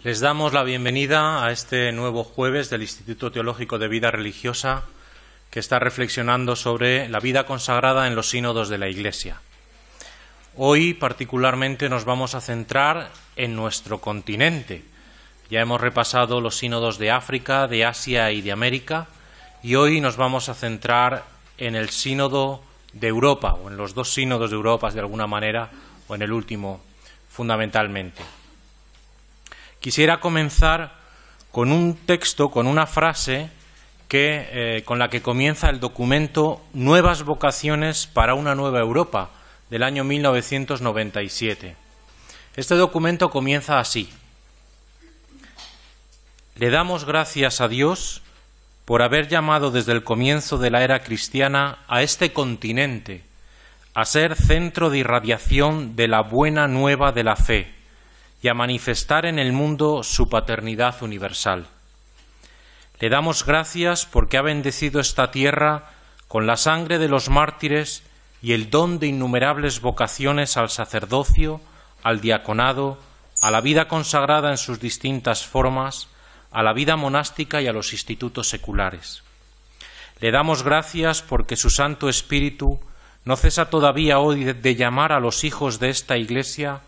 Les damos la bienvenida a este nuevo jueves del Instituto Teológico de Vida Religiosa, que está reflexionando sobre la vida consagrada en los sínodos de la Iglesia. Hoy, particularmente, nos vamos a centrar en nuestro continente. Ya hemos repasado los sínodos de África, de Asia y de América, y hoy nos vamos a centrar en el sínodo de Europa, o en los dos sínodos de Europa, de alguna manera, o en el último, fundamentalmente. Quisiera comenzar con un texto, con una frase con la que comienza el documento Nuevas vocaciones para una nueva Europa, del año 1997. Este documento comienza así: Le damos gracias a Dios por haber llamado desde el comienzo de la era cristiana a este continente a ser centro de irradiación de la buena nueva de la fe y a manifestar en el mundo su paternidad universal. Le damos gracias porque ha bendecido esta tierra con la sangre de los mártires y el don de innumerables vocaciones al sacerdocio, al diaconado, a la vida consagrada en sus distintas formas, a la vida monástica y a los institutos seculares. Le damos gracias porque su Santo Espíritu no cesa todavía hoy de llamar a los hijos de esta Iglesia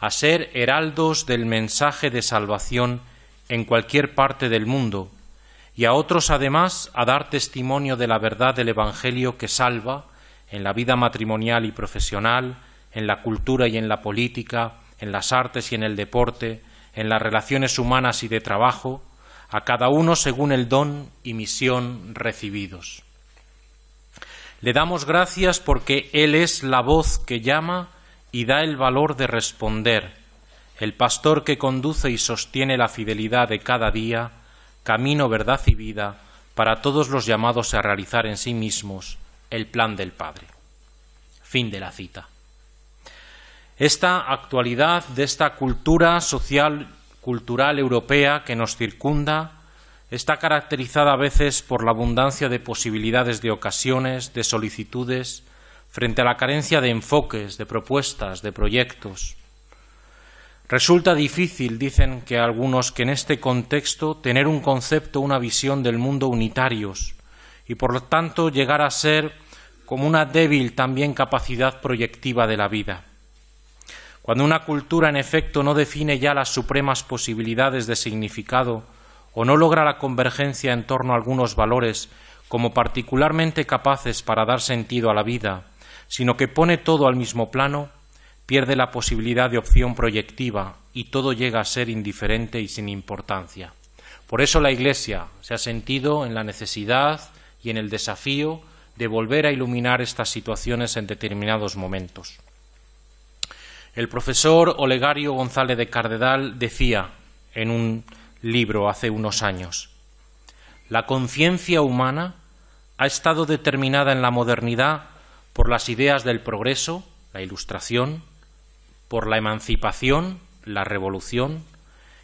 a ser heraldos del mensaje de salvación en cualquier parte del mundo, y a otros además a dar testimonio de la verdad del Evangelio que salva en la vida matrimonial y profesional, en la cultura y en la política, en las artes y en el deporte, en las relaciones humanas y de trabajo, a cada uno según el don y misión recibidos. Le damos gracias porque Él es la voz que llama y da el valor de responder, el pastor que conduce y sostiene la fidelidad de cada día, camino, verdad y vida, para todos los llamados a realizar en sí mismos el plan del Padre. Fin de la cita. Esta actualidad de esta cultura social, cultural europea que nos circunda, está caracterizada a veces por la abundancia de posibilidades de ocasiones, de solicitudes, frente a la carencia de enfoques, de propuestas, de proyectos. Resulta difícil, dicen que algunos, que en este contexto tener un concepto, una visión del mundo unitarios y por lo tanto llegar a ser como una débil también capacidad proyectiva de la vida. Cuando una cultura en efecto no define ya las supremas posibilidades de significado o no logra la convergencia en torno a algunos valores como particularmente capaces para dar sentido a la vida, sino que pone todo al mismo plano, pierde la posibilidad de opción proyectiva y todo llega a ser indiferente y sin importancia. Por eso la Iglesia se ha sentido en la necesidad y en el desafío de volver a iluminar estas situaciones en determinados momentos. El profesor Olegario González de Cardedal decía en un libro hace unos años: la conciencia humana ha estado determinada en la modernidad por las ideas del progreso, la Ilustración, por la emancipación, la Revolución,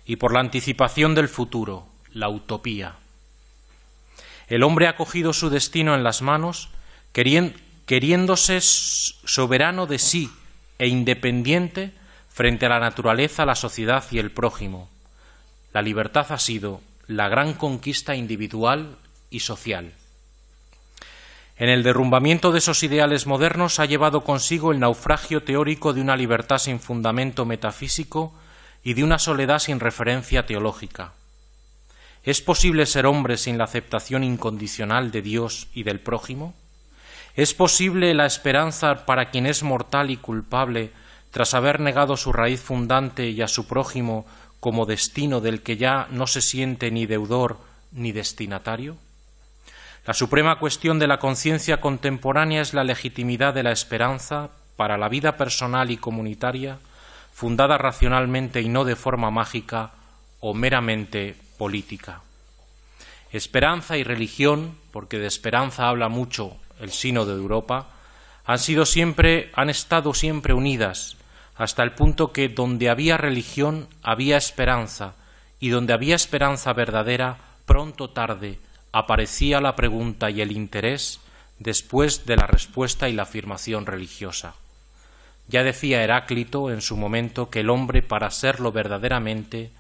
y por la anticipación del futuro, la Utopía. El hombre ha cogido su destino en las manos, queriéndose soberano de sí e independiente frente a la naturaleza, la sociedad y el prójimo. La libertad ha sido la gran conquista individual y social. En el derrumbamiento de esos ideales modernos ha llevado consigo el naufragio teórico de una libertad sin fundamento metafísico y de una soledad sin referencia teológica. ¿Es posible ser hombre sin la aceptación incondicional de Dios y del prójimo? ¿Es posible la esperanza para quien es mortal y culpable tras haber negado su raíz fundante y a su prójimo como destino del que ya no se siente ni deudor ni destinatario? La suprema cuestión de la conciencia contemporánea es la legitimidad de la esperanza para la vida personal y comunitaria, fundada racionalmente y no de forma mágica o meramente política. Esperanza y religión, porque de esperanza habla mucho el Sínodo de Europa, han estado siempre unidas, hasta el punto que donde había religión había esperanza, y donde había esperanza verdadera, pronto o tarde, aparecía la pregunta y el interés después de la respuesta y la afirmación religiosa. Ya decía Heráclito en su momento que el hombre, para serlo verdaderamente,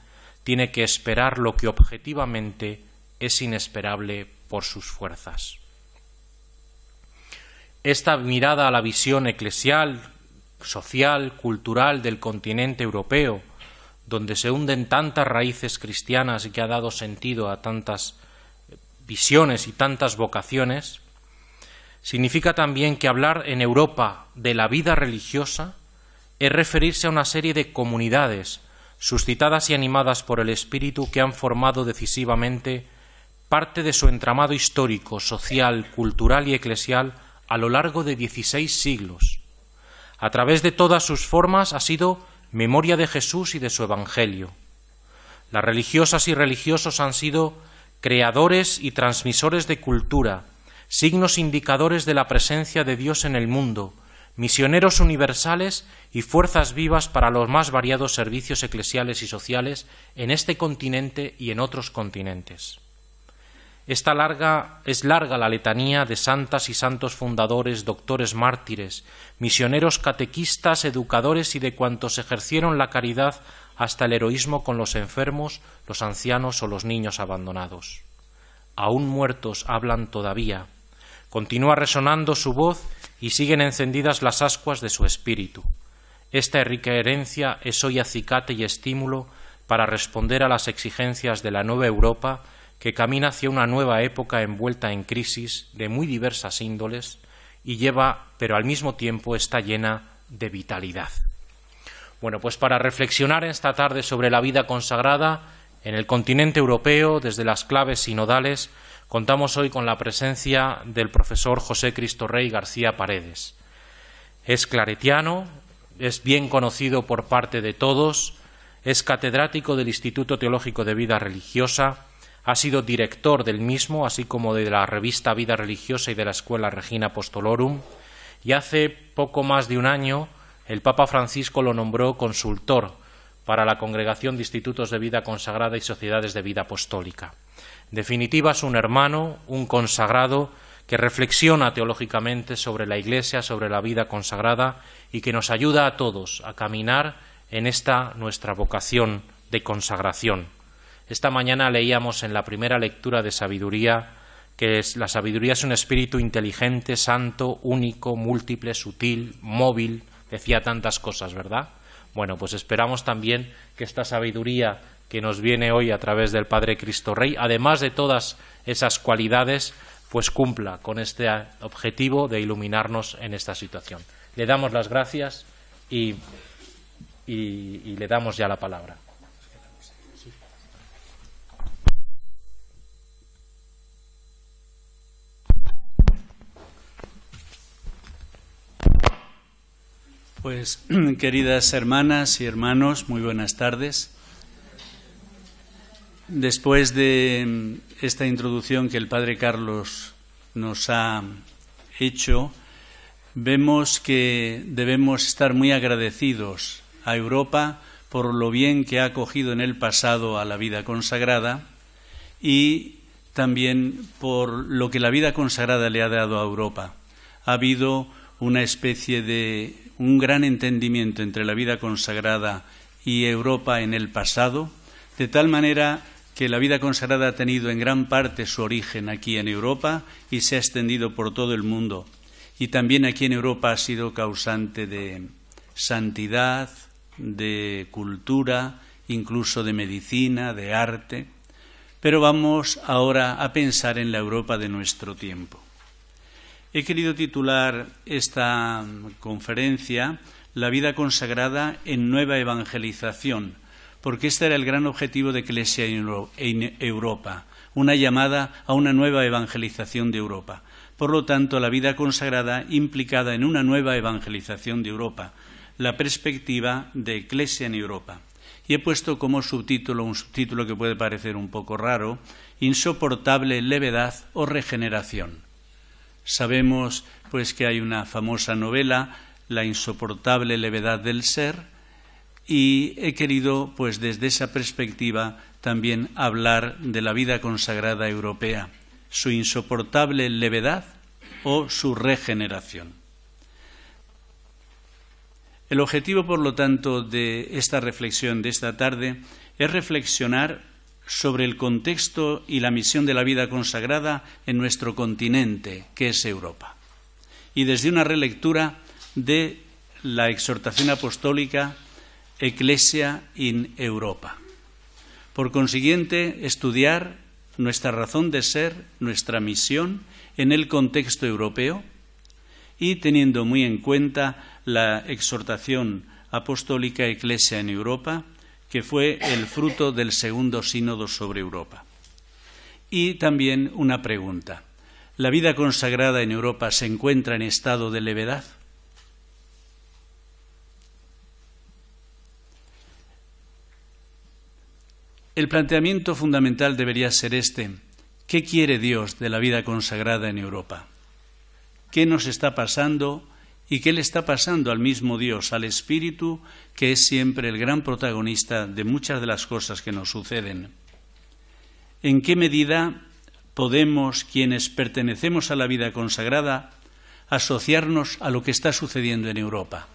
tiene que esperar lo que objetivamente es inesperable por sus fuerzas. Esta mirada a la visión eclesial, social, cultural del continente europeo, donde se hunden tantas raíces cristianas y que ha dado sentido a tantas visiones y tantas vocaciones, significa también que hablar en Europa de la vida religiosa es referirse a una serie de comunidades suscitadas y animadas por el Espíritu que han formado decisivamente parte de su entramado histórico, social, cultural y eclesial a lo largo de 16 siglos. A través de todas sus formas ha sido memoria de Jesús y de su Evangelio. Las religiosas y religiosos han sido creadores y transmisores de cultura, signos indicadores de la presencia de Dios en el mundo, misioneros universales y fuerzas vivas para los más variados servicios eclesiales y sociales en este continente y en otros continentes. Es larga la letanía de santas y santos fundadores, doctores mártires, misioneros catequistas, educadores y de cuantos ejercieron la caridad hasta el heroísmo con los enfermos, los ancianos o los niños abandonados. Aún muertos hablan todavía. Continúa resonando su voz y siguen encendidas las ascuas de su espíritu. Esta rica herencia es hoy acicate y estímulo para responder a las exigencias de la nueva Europa que camina hacia una nueva época envuelta en crisis de muy diversas índoles y pero al mismo tiempo está llena de vitalidad. Bueno, pues para reflexionar esta tarde sobre la vida consagrada en el continente europeo desde las claves sinodales, contamos hoy con la presencia del profesor José Cristo Rey García Paredes. Es claretiano, es bien conocido por parte de todos, es catedrático del Instituto Teológico de Vida Religiosa, ha sido director del mismo, así como de la revista Vida Religiosa y de la Escuela Regina Apostolorum, y hace poco más de un año el Papa Francisco lo nombró consultor para la Congregación de Institutos de Vida Consagrada y Sociedades de Vida Apostólica. En definitiva, es un hermano, un consagrado, que reflexiona teológicamente sobre la Iglesia, sobre la vida consagrada y que nos ayuda a todos a caminar en esta nuestra vocación de consagración. Esta mañana leíamos en la primera lectura de sabiduría que la sabiduría es un espíritu inteligente, santo, único, múltiple, sutil, móvil, decía tantas cosas, ¿verdad? Bueno, pues esperamos también que esta sabiduría que nos viene hoy a través del Padre Cristo Rey, además de todas esas cualidades, pues cumpla con este objetivo de iluminarnos en esta situación. Le damos las gracias y le damos ya la palabra. Pues, queridas hermanas y hermanos, muy buenas tardes. Después de esta introducción que el Padre Carlos nos ha hecho, vemos que debemos estar muy agradecidos a Europa por lo bien que ha acogido en el pasado a la vida consagrada y también por lo que la vida consagrada le ha dado a Europa. Ha habido una especie de un gran entendimiento entre la vida consagrada y Europa en el pasado, de tal manera que la vida consagrada ha tenido en gran parte su origen aquí en Europa y se ha extendido por todo el mundo. Y también aquí en Europa ha sido causante de santidad, de cultura, incluso de medicina, de arte. Pero vamos ahora a pensar en la Europa de nuestro tiempo. He querido titular esta conferencia La vida consagrada en nueva evangelización, porque este era el gran objetivo de Iglesia en Europa, una llamada a una nueva evangelización de Europa. Por lo tanto, la vida consagrada implicada en una nueva evangelización de Europa, la perspectiva de Iglesia en Europa. Y he puesto como subtítulo, un subtítulo que puede parecer un poco raro, Insoportable levedad o regeneración. Sabemos pues que hay una famosa novela, La insoportable levedad del ser, y he querido pues desde esa perspectiva también hablar de la vida consagrada europea, su insoportable levedad o su regeneración. El objetivo, por lo tanto, de esta reflexión de esta tarde es reflexionar sobre el contexto y la misión de la vida consagrada en nuestro continente, que es Europa. Y desde una relectura de la exhortación apostólica Ecclesia in Europa. Por consiguiente, estudiar nuestra razón de ser, nuestra misión en el contexto europeo y teniendo muy en cuenta la exhortación apostólica Ecclesia en Europa, que fue el fruto del segundo sínodo sobre Europa. Y también una pregunta: ¿la vida consagrada en Europa se encuentra en estado de levedad? El planteamiento fundamental debería ser este: ¿qué quiere Dios de la vida consagrada en Europa? ¿Qué nos está pasando y qué le está pasando al mismo Dios, al Espíritu, que es siempre el gran protagonista de muchas de las cosas que nos suceden? ¿En qué medida podemos, quienes pertenecemos a la vida consagrada, asociarnos a lo que está sucediendo en Europa?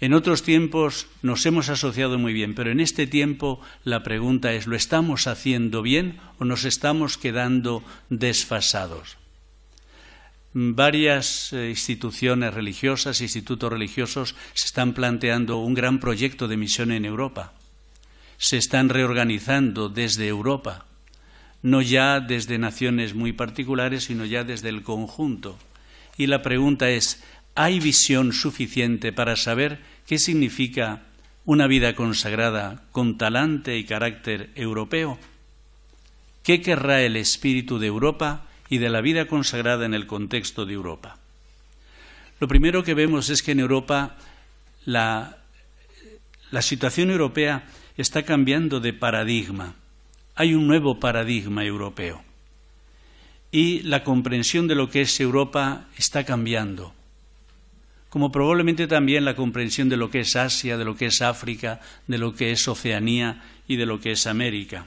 En otros tiempos nos hemos asociado muy bien, pero en este tiempo la pregunta es: ¿lo estamos haciendo bien o nos estamos quedando desfasados? Varias instituciones religiosas, institutos religiosos, se están planteando un gran proyecto de misión en Europa. Se están reorganizando desde Europa, no ya desde naciones muy particulares, sino ya desde el conjunto. Y la pregunta es: ¿hay visión suficiente para saber qué significa una vida consagrada con talante y carácter europeo? ¿Qué querrá el espíritu de Europa y de la vida consagrada en el contexto de Europa? Lo primero que vemos es que en Europa la situación europea está cambiando de paradigma. Hay un nuevo paradigma europeo y la comprensión de lo que es Europa está cambiando, como probablemente también la comprensión de lo que es Asia, de lo que es África, de lo que es Oceanía y de lo que es América.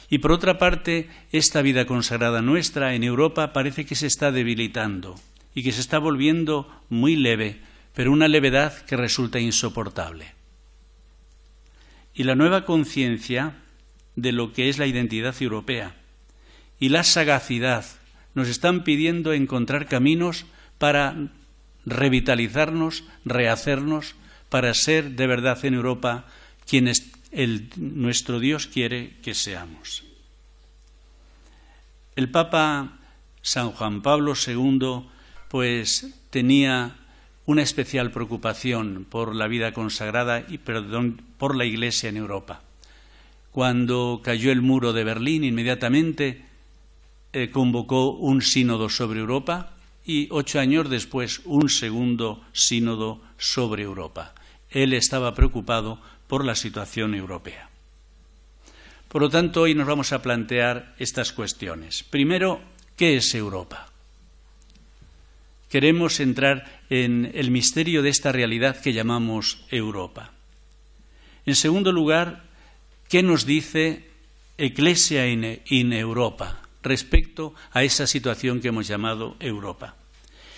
Y por otra parte, esta vida consagrada nuestra en Europa parece que se está debilitando y que se está volviendo muy leve, pero una levedad que resulta insoportable. Y la nueva conciencia de lo que es la identidad europea y la sagacidad nos están pidiendo encontrar caminos para revitalizarnos, rehacernos, para ser de verdad en Europa quienes nuestro Dios quiere que seamos. El Papa San Juan Pablo II pues tenía una especial preocupación por la vida consagrada y por la Iglesia en Europa. Cuando cayó el muro de Berlín, inmediatamente convocó un sínodo sobre Europa y 8 años después un segundo sínodo sobre Europa. Él estaba preocupado por la situación europea. Por lo tanto, hoy nos vamos a plantear estas cuestiones. Primero, ¿qué es Europa? Queremos entrar en el misterio de esta realidad que llamamos Europa. En segundo lugar, ¿qué nos dice Ecclesia in Europa respecto a esa situación que hemos llamado Europa?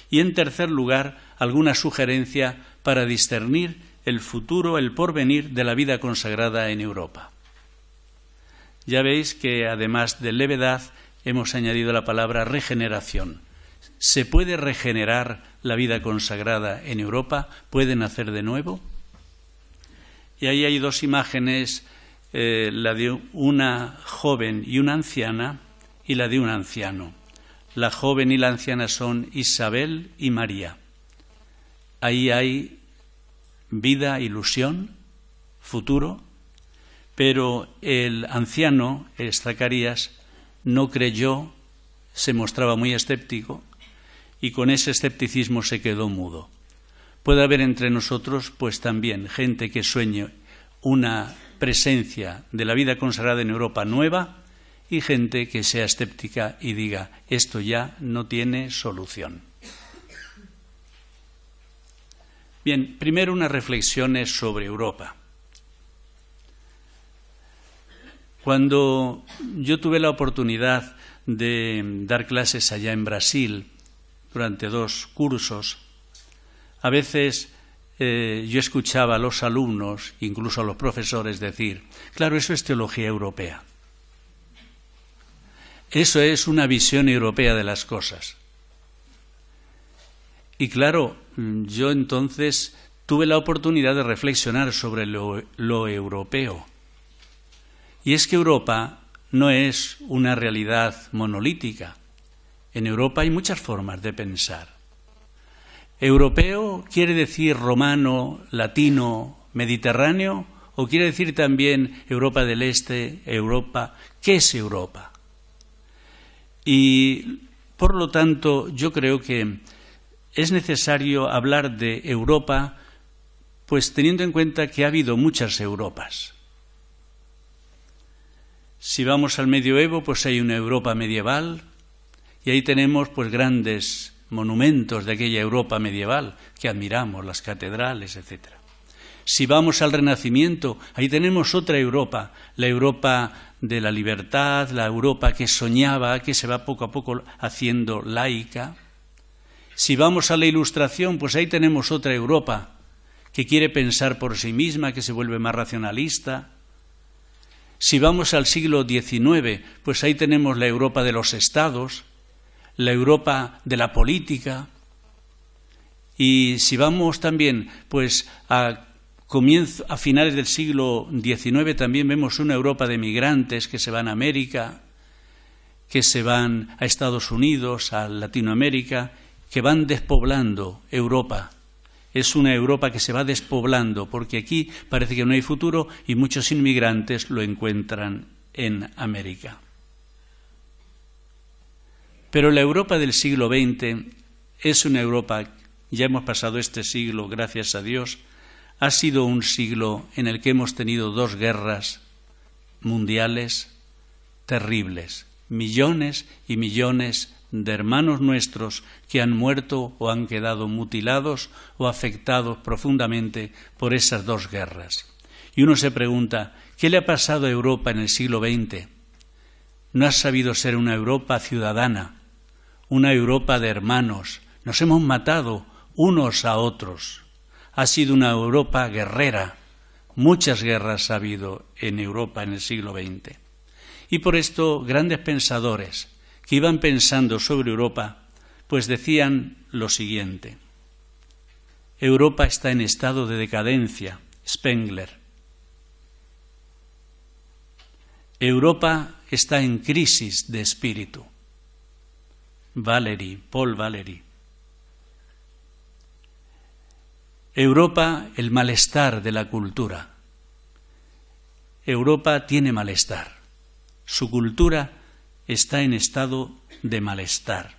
Y en tercer lugar, alguna sugerencia para discernir el futuro, el porvenir de la vida consagrada en Europa. Ya veis que además de levedad hemos añadido la palabra regeneración. ¿Se puede regenerar la vida consagrada en Europa? ¿Puede nacer de nuevo? Y ahí hay 2 imágenes, la de una joven y una anciana y la de un anciano. La joven y la anciana son Isabel y María. Ahí hay vida, ilusión, futuro, pero el anciano, Zacarías, no creyó, se mostraba muy escéptico y con ese escepticismo se quedó mudo. Puede haber entre nosotros, pues también, gente que sueñe una presencia de la vida consagrada en Europa nueva y gente que sea escéptica y diga: esto ya no tiene solución. Bien, primero unas reflexiones sobre Europa. Cuando yo tuve la oportunidad de dar clases allá en Brasil durante 2 cursos, a veces yo escuchaba a los alumnos, incluso a los profesores, decir, claro, eso es teología europea. Eso es una visión europea de las cosas. Y claro, yo entonces tuve la oportunidad de reflexionar sobre lo europeo. Y es que Europa no es una realidad monolítica. En Europa hay muchas formas de pensar. ¿Europeo quiere decir romano, latino, mediterráneo? ¿O quiere decir también Europa del Este, Europa? ¿Qué es Europa? Y, por lo tanto, yo creo que es necesario hablar de Europa, pues teniendo en cuenta que ha habido muchas Europas. Si vamos al medioevo, pues hay una Europa medieval, y ahí tenemos pues grandes monumentos de aquella Europa medieval que admiramos, las catedrales, etc. Si vamos al Renacimiento, ahí tenemos otra Europa, la Europa de la libertad, la Europa que soñaba, que se va poco a poco haciendo laica. Si vamos a la Ilustración, pues ahí tenemos otra Europa que quiere pensar por sí misma, que se vuelve más racionalista. Si vamos al siglo XIX, pues ahí tenemos la Europa de los Estados, la Europa de la política. Y si vamos también pues a finales del siglo XIX, también vemos una Europa de migrantes que se van a América, que se van a Estados Unidos, a Latinoamérica, que van despoblando Europa. Es una Europa que se va despoblando, porque aquí parece que no hay futuro y muchos inmigrantes lo encuentran en América. Pero la Europa del siglo XX es una Europa, ya hemos pasado este siglo, gracias a Dios, ha sido un siglo en el que hemos tenido 2 guerras mundiales terribles, millones y millones de hermanos nuestros que han muerto o han quedado mutilados o afectados profundamente por esas 2 guerras. Y uno se pregunta, ¿qué le ha pasado a Europa en el siglo XX? No ha sabido ser una Europa ciudadana, una Europa de hermanos. Nos hemos matado unos a otros. Ha sido una Europa guerrera. Muchas guerras ha habido en Europa en el siglo XX. Y por esto grandes pensadores que iban pensando sobre Europa, pues decían lo siguiente. Europa está en estado de decadencia, Spengler. Europa está en crisis de espíritu, Paul Valéry. Europa, el malestar de la cultura. Europa tiene malestar. Su cultura está en estado de malestar.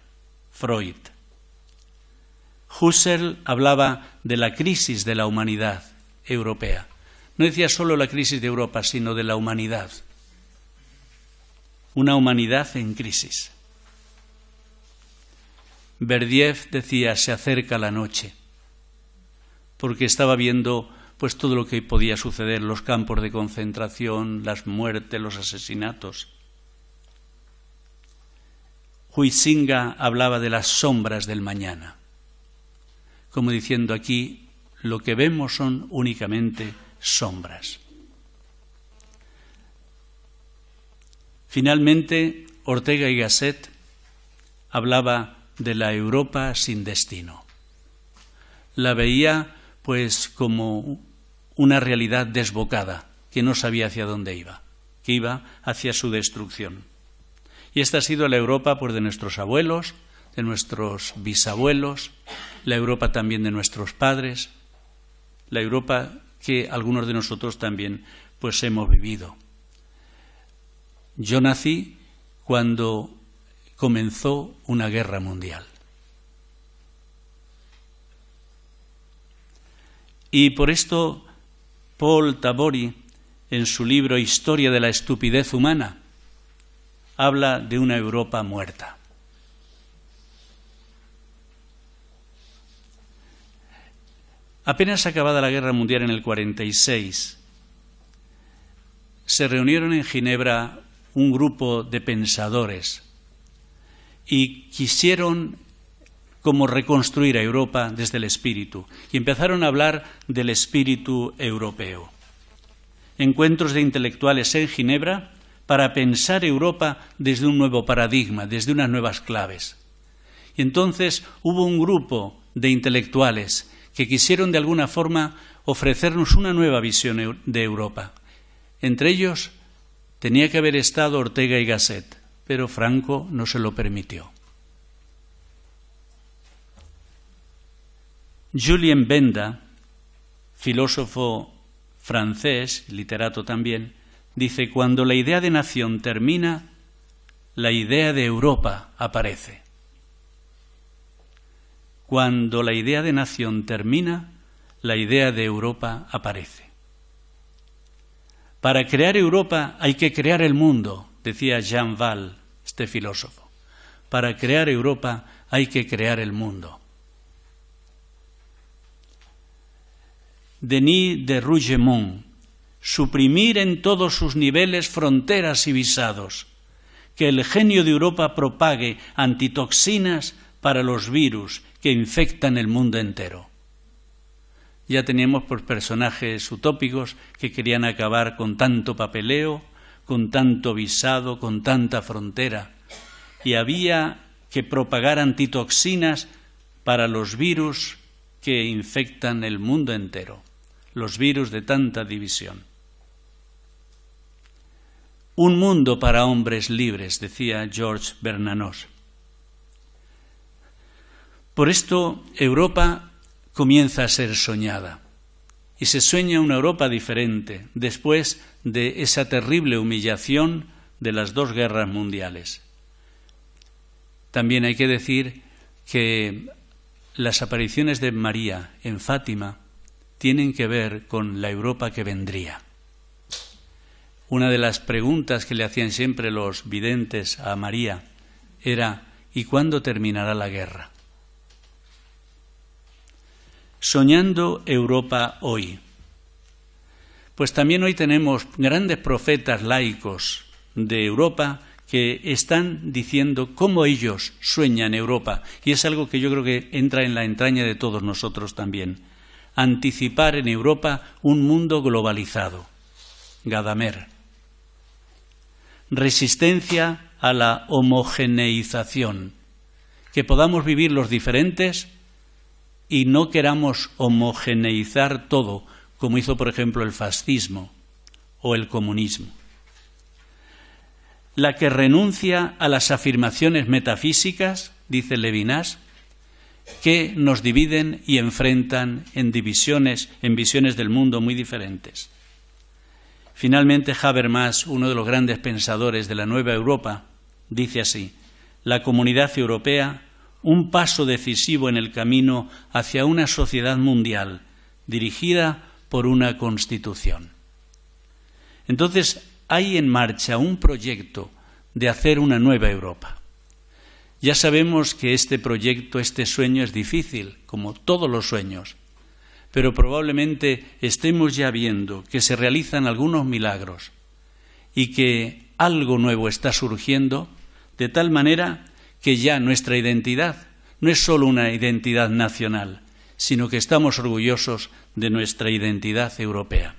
Freud. Husserl hablaba de la crisis de la humanidad europea. No decía solo la crisis de Europa, sino de la humanidad. Una humanidad en crisis. Berdiev decía, se acerca la noche, porque estaba viendo pues todo lo que podía suceder, los campos de concentración, las muertes, los asesinatos. Huizinga hablaba de las sombras del mañana, como diciendo aquí, lo que vemos son únicamente sombras. Finalmente, Ortega y Gasset hablaba de la Europa sin destino. La veía pues como una realidad desbocada, que no sabía hacia dónde iba, que iba hacia su destrucción. Y esta ha sido la Europa pues, de nuestros abuelos, de nuestros bisabuelos, la Europa también de nuestros padres, la Europa que algunos de nosotros también pues hemos vivido. Yo nací cuando comenzó una guerra mundial. Y por esto Paul Tabori, en su libro Historia de la estupidez humana, habla de una Europa muerta. Apenas acabada la Guerra Mundial en el 46, se reunieron en Ginebra un grupo de pensadores y quisieron cómo reconstruir a Europa desde el espíritu. Y empezaron a hablar del espíritu europeo. Encuentros de intelectuales en Ginebra para pensar Europa desde un nuevo paradigma, desde unas nuevas claves. Y entonces hubo un grupo de intelectuales que quisieron de alguna forma ofrecernos una nueva visión de Europa. Entre ellos tenía que haber estado Ortega y Gasset, pero Franco no se lo permitió. Julien Benda, filósofo francés, literato también, dice: cuando la idea de nación termina, la idea de Europa aparece. Cuando la idea de nación termina, la idea de Europa aparece. Para crear Europa hay que crear el mundo, decía Jean Val, este filósofo. Para crear Europa hay que crear el mundo. Denis de Rougemont: suprimir en todos sus niveles fronteras y visados, que el genio de Europa propague antitoxinas para los virus que infectan el mundo entero. Ya teníamos por personajes utópicos que querían acabar con tanto papeleo, con tanto visado, con tanta frontera, y había que propagar antitoxinas para los virus que infectan el mundo entero, los virus de tanta división. Un mundo para hombres libres, decía Georges Bernanos. Por esto Europa comienza a ser soñada, y se sueña una Europa diferente después de esa terrible humillación de las 2 guerras mundiales. También hay que decir que las apariciones de María en Fátima tienen que ver con la Europa que vendría. Una de las preguntas que le hacían siempre los videntes a María era: ¿y cuándo terminará la guerra? Soñando Europa hoy. Pues también hoy tenemos grandes profetas laicos de Europa que están diciendo cómo ellos sueñan Europa, y es algo que yo creo que entra en la entraña de todos nosotros también. Anticipar en Europa un mundo globalizado. Gadamer. Resistencia a la homogeneización. Que podamos vivir los diferentes y no queramos homogeneizar todo, como hizo, por ejemplo, el fascismo o el comunismo. La que renuncia a las afirmaciones metafísicas, dice Levinas, que nos dividen y enfrentan en visiones del mundo muy diferentes. Finalmente, Habermas, uno de los grandes pensadores de la nueva Europa, dice así: la Comunidad Europea, un paso decisivo en el camino hacia una sociedad mundial dirigida por una Constitución. Entonces, hay en marcha un proyecto de hacer una nueva Europa. Ya sabemos que este proyecto, este sueño es difícil, como todos los sueños, pero probablemente estemos ya viendo que se realizan algunos milagros y que algo nuevo está surgiendo, de tal manera que ya nuestra identidad no es solo una identidad nacional, sino que estamos orgullosos de nuestra identidad europea.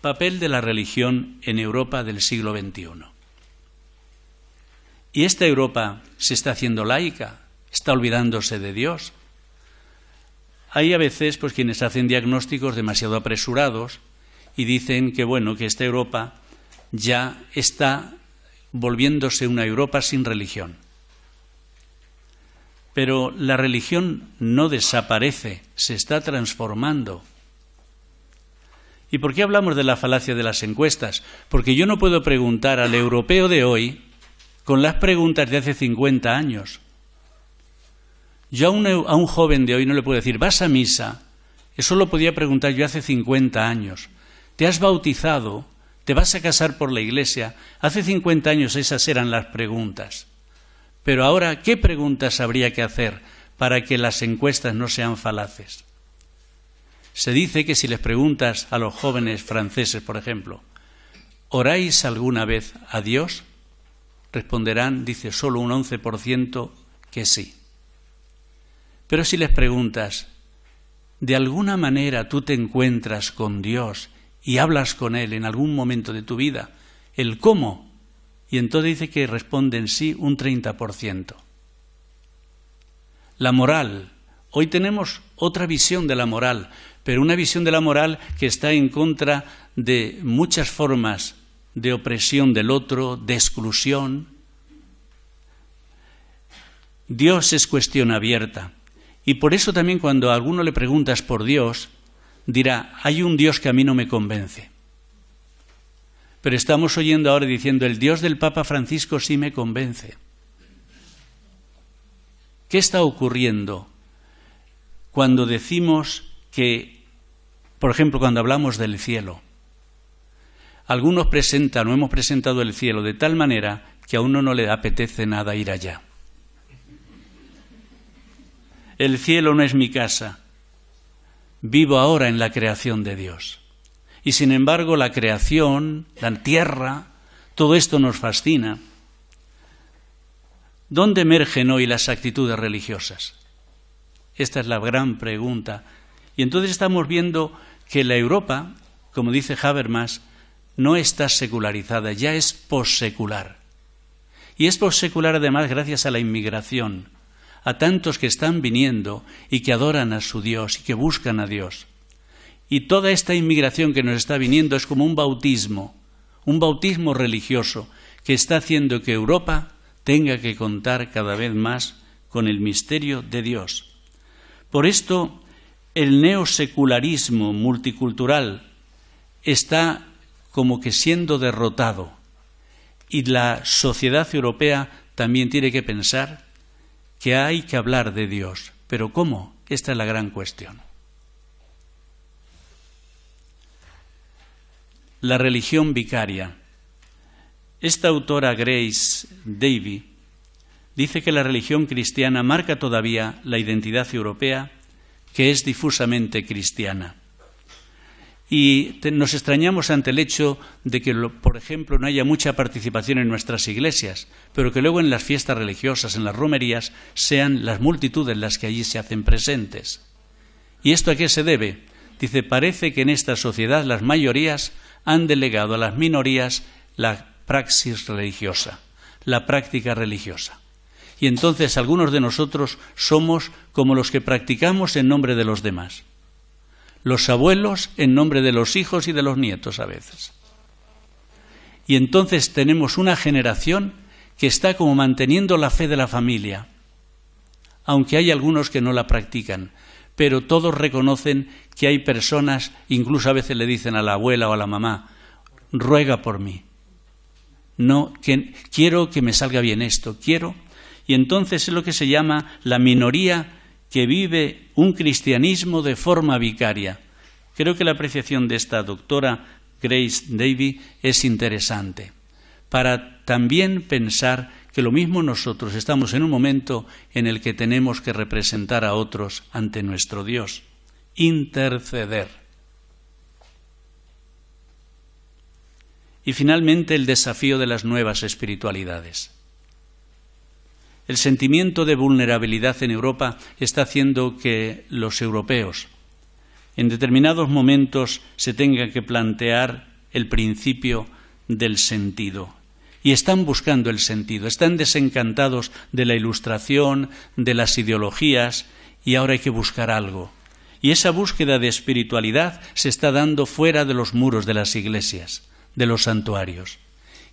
Papel de la religión en Europa del siglo XXI. ¿Y esta Europa se está haciendo laica? ¿Está olvidándose de Dios? Hay a veces quienes hacen diagnósticos demasiado apresurados y dicen que que esta Europa ya está volviéndose una Europa sin religión. Pero la religión no desaparece, se está transformando. ¿Y por qué hablamos de la falacia de las encuestas? Porque yo no puedo preguntar al europeo de hoy con las preguntas de hace 50 años. Yo a un joven de hoy no le puedo decir: ¿vas a misa? Eso lo podía preguntar yo hace 50 años. ¿Te has bautizado? ¿Te vas a casar por la iglesia? Hace 50 años esas eran las preguntas. Pero ahora, ¿qué preguntas habría que hacer para que las encuestas no sean falaces? Se dice que si les preguntas a los jóvenes franceses, por ejemplo, ¿oráis alguna vez a Dios?, responderán, dice, solo un 11% que sí. Pero si les preguntas, ¿de alguna manera tú te encuentras con Dios y hablas con Él en algún momento de tu vida? ¿El cómo? Y entonces dice que responden sí un 30%. La moral. Hoy tenemos otra visión de la moral, pero una visión de la moral que está en contra de muchas formas de opresión del otro, de exclusión. Dios es cuestión abierta. Y por eso también cuando a alguno le preguntas por Dios, dirá, hay un Dios que a mí no me convence. Pero estamos oyendo ahora diciendo, el Dios del Papa Francisco sí me convence. ¿Qué está ocurriendo cuando decimos que, por ejemplo, cuando hablamos del cielo? Algunos presentan o hemos presentado el cielo de tal manera que a uno no le apetece nada ir allá. El cielo no es mi casa. Vivo ahora en la creación de Dios. Y sin embargo la creación, la tierra, todo esto nos fascina. ¿Dónde emergen hoy las actitudes religiosas? Esta es la gran pregunta. Y entonces estamos viendo que la Europa, como dice Habermas, no está secularizada, ya es possecular. Y es possecular además gracias a la inmigración, a tantos que están viniendo y que adoran a su Dios y que buscan a Dios. Y toda esta inmigración que nos está viniendo es como un bautismo religioso que está haciendo que Europa tenga que contar cada vez más con el misterio de Dios. Por esto, el neosecularismo multicultural está como que siendo derrotado y la sociedad europea también tiene que pensar que hay que hablar de Dios. ¿Pero cómo? Esta es la gran cuestión. La religión vicaria. Esta autora Grace Davy dice que la religión cristiana marca todavía la identidad europea, que es difusamente cristiana. Y nos extrañamos ante el hecho de que, por ejemplo, no haya mucha participación en nuestras iglesias, pero que luego en las fiestas religiosas, en las romerías, sean las multitudes las que allí se hacen presentes. ¿Y esto a qué se debe? Dice, parece que en esta sociedad las mayorías han delegado a las minorías la praxis religiosa, la práctica religiosa. Y entonces algunos de nosotros somos como los que practicamos en nombre de los demás. Los abuelos en nombre de los hijos y de los nietos a veces. Y entonces tenemos una generación que está como manteniendo la fe de la familia, aunque hay algunos que no la practican, pero todos reconocen que hay personas, incluso a veces le dicen a la abuela o a la mamá, ruega por mí, no, que quiero que me salga bien esto, quiero, y entonces es lo que se llama la minoría que vive un cristianismo de forma vicaria. Creo que la apreciación de esta doctora Grace Davy es interesante, para también pensar que lo mismo nosotros estamos en un momento en el que tenemos que representar a otros ante nuestro Dios, interceder. Y finalmente el desafío de las nuevas espiritualidades. El sentimiento de vulnerabilidad en Europa está haciendo que los europeos en determinados momentos se tengan que plantear el principio del sentido. Y están buscando el sentido, están desencantados de la ilustración, de las ideologías, y ahora hay que buscar algo. Y esa búsqueda de espiritualidad se está dando fuera de los muros de las iglesias, de los santuarios.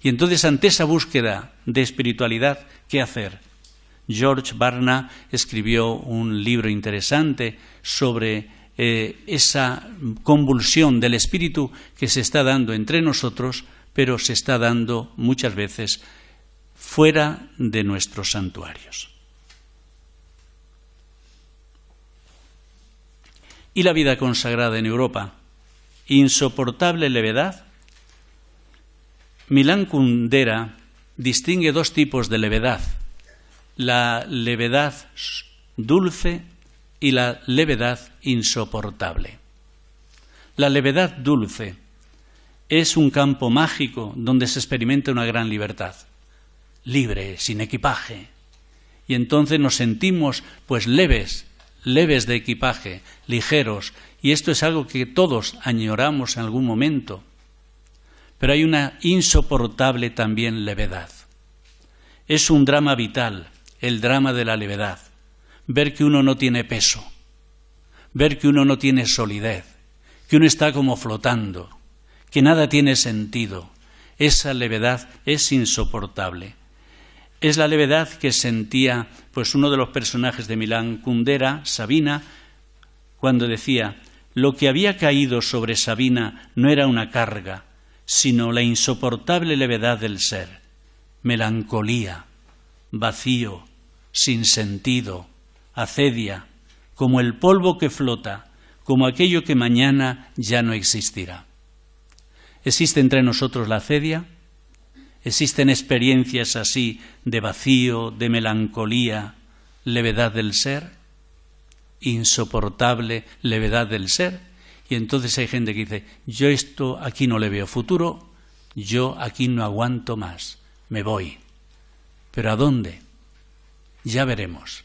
Y entonces ante esa búsqueda de espiritualidad, ¿qué hacer? George Barna escribió un libro interesante sobre esa convulsión del espíritu que se está dando entre nosotros, pero se está dando muchas veces fuera de nuestros santuarios. Y la vida consagrada en Europa, insoportable levedad. Milán Kundera distingue dos tipos de levedad: la levedad dulce y la levedad insoportable. La levedad dulce es un campo mágico donde se experimenta una gran libertad. libre, sin equipaje. Y entonces nos sentimos pues leves de equipaje, ligeros, y esto es algo que todos añoramos en algún momento. Pero hay una insoportable también levedad. Es un drama vital, el drama de la levedad. Ver que uno no tiene peso, ver que uno no tiene solidez, que uno está como flotando, que nada tiene sentido. Esa levedad es insoportable. Es la levedad que sentía pues uno de los personajes de Milán Kundera, Sabina, cuando decía: lo que había caído sobre Sabina no era una carga, sino la insoportable levedad del ser, melancolía, vacío, sin sentido, acedia, como el polvo que flota, como aquello que mañana ya no existirá. ¿Existe entre nosotros la acedia? ¿Existen experiencias así de vacío, de melancolía, levedad del ser? Insoportable levedad del ser. Y entonces hay gente que dice: yo esto aquí no le veo futuro, yo aquí no aguanto más, me voy. ¿Pero a dónde? Ya veremos.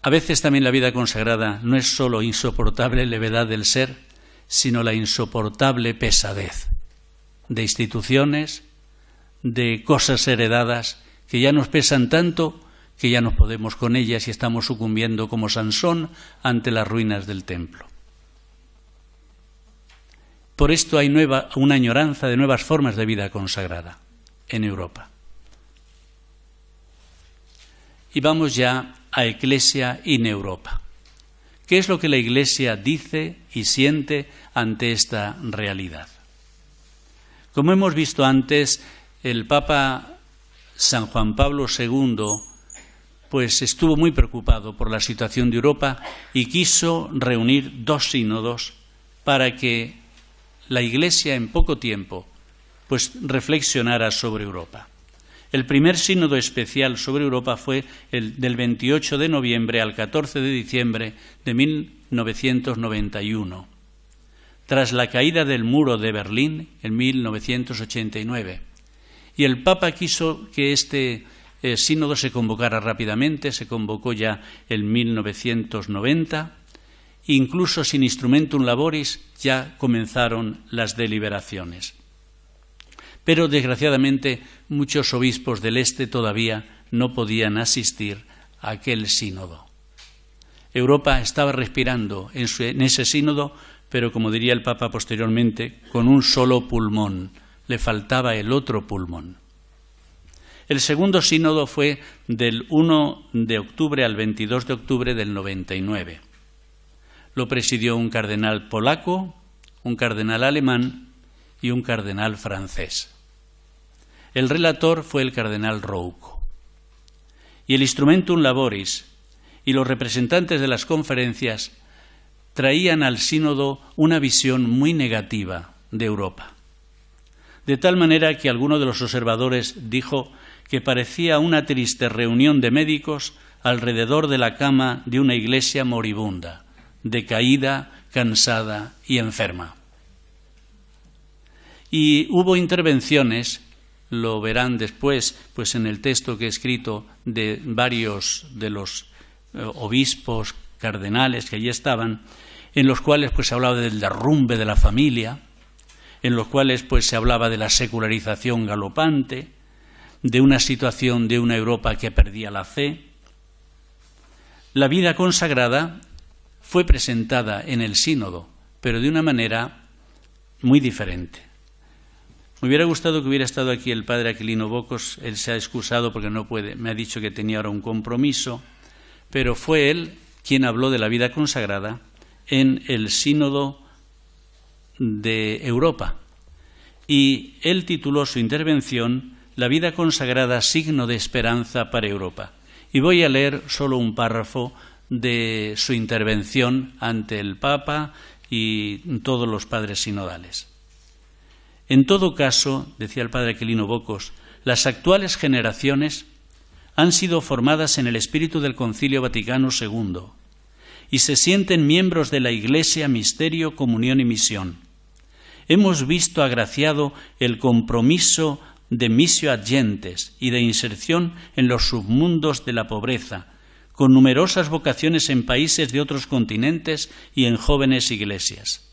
A veces también la vida consagrada no es sólo insoportable levedad del ser, sino la insoportable pesadez de instituciones, de cosas heredadas que ya nos pesan tanto que ya no podemos con ellas y estamos sucumbiendo como Sansón ante las ruinas del templo. Por esto hay una añoranza de nuevas formas de vida consagrada en Europa. Y vamos ya a Ecclesia in Europa. ¿Qué es lo que la Iglesia dice y siente ante esta realidad? Como hemos visto antes, el Papa San Juan Pablo II pues estuvo muy preocupado por la situación de Europa y quiso reunir 2 sínodos para que la Iglesia en poco tiempo pues reflexionara sobre Europa. El primer sínodo especial sobre Europa fue el del 28 de noviembre al 14 de diciembre de 1991, tras la caída del muro de Berlín en 1989. Y el Papa quiso que este sínodo se convocara rápidamente, se convocó ya en 1990, incluso sin instrumentum laboris ya comenzaron las deliberaciones. Pero desgraciadamente muchos obispos del Este todavía no podían asistir a aquel sínodo. Europa estaba respirando en ese sínodo, pero como diría el Papa posteriormente, con un solo pulmón, le faltaba el otro pulmón. El segundo sínodo fue del 1 de octubre al 22 de octubre del 99. Lo presidió un cardenal polaco, un cardenal alemán y un cardenal francés. El relator fue el cardenal Rouco. Y el instrumentum laboris y los representantes de las conferencias traían al sínodo una visión muy negativa de Europa. De tal manera que alguno de los observadores dijo que parecía una triste reunión de médicos alrededor de la cama de una iglesia moribunda, decaída, cansada y enferma. Y hubo intervenciones, lo verán después, pues en el texto que he escrito de varios de los obispos, cardenales que allí estaban, en los cuales pues se hablaba del derrumbe de la familia, en los cuales pues se hablaba de la secularización galopante, de una situación de una Europa que perdía la fe. La vida consagrada fue presentada en el sínodo, pero de una manera muy diferente. Me hubiera gustado que hubiera estado aquí el padre Aquilino Bocos. Él se ha excusado porque no puede, me ha dicho que tenía ahora un compromiso, pero fue él quien habló de la vida consagrada en el sínodo de Europa. Y él tituló su intervención La vida consagrada, signo de esperanza para Europa. Y voy a leer solo un párrafo de su intervención ante el Papa y todos los padres sinodales. En todo caso, decía el padre Aquilino Bocos, las actuales generaciones han sido formadas en el espíritu del Concilio Vaticano II y se sienten miembros de la Iglesia, misterio, comunión y misión. hemos visto agraciado el compromiso de missio ad gentes y de inserción en los submundos de la pobreza, con numerosas vocaciones en países de otros continentes y en jóvenes iglesias.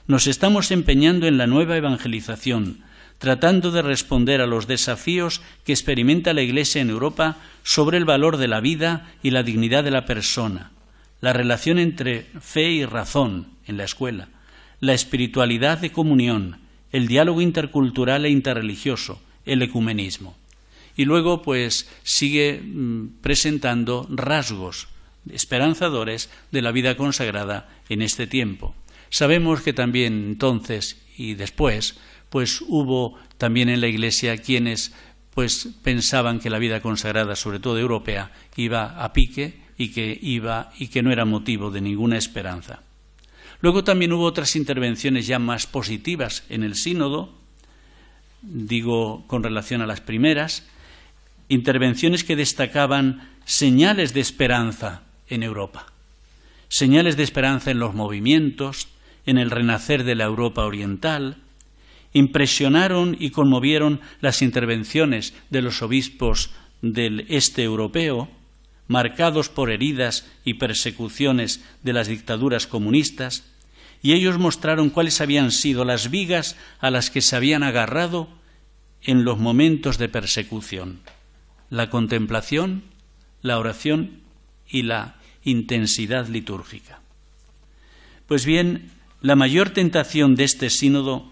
Nos estamos empeñando en la nueva evangelización, tratando de responder a los desafíos que experimenta la Iglesia en Europa sobre el valor de la vida y la dignidad de la persona, la relación entre fe y razón en la escuela, la espiritualidad de comunión, el diálogo intercultural e interreligioso, el ecumenismo. Y luego, pues, sigue presentando rasgos esperanzadores de la vida consagrada en este tiempo. Sabemos que también entonces y después, pues hubo también en la Iglesia quienes pues pensaban que la vida consagrada, sobre todo europea, iba a pique y que no era motivo de ninguna esperanza. Luego también hubo otras intervenciones ya más positivas en el sínodo, digo con relación a las primeras, intervenciones que destacaban señales de esperanza en Europa, señales de esperanza en los movimientos, en el renacer de la Europa oriental. Impresionaron y conmovieron las intervenciones de los obispos del este europeo, marcados por heridas y persecuciones de las dictaduras comunistas, y ellos mostraron cuáles habían sido las vigas a las que se habían agarrado en los momentos de persecución: la contemplación, la oración y la intensidad litúrgica. Pues bien, la mayor tentación de este sínodo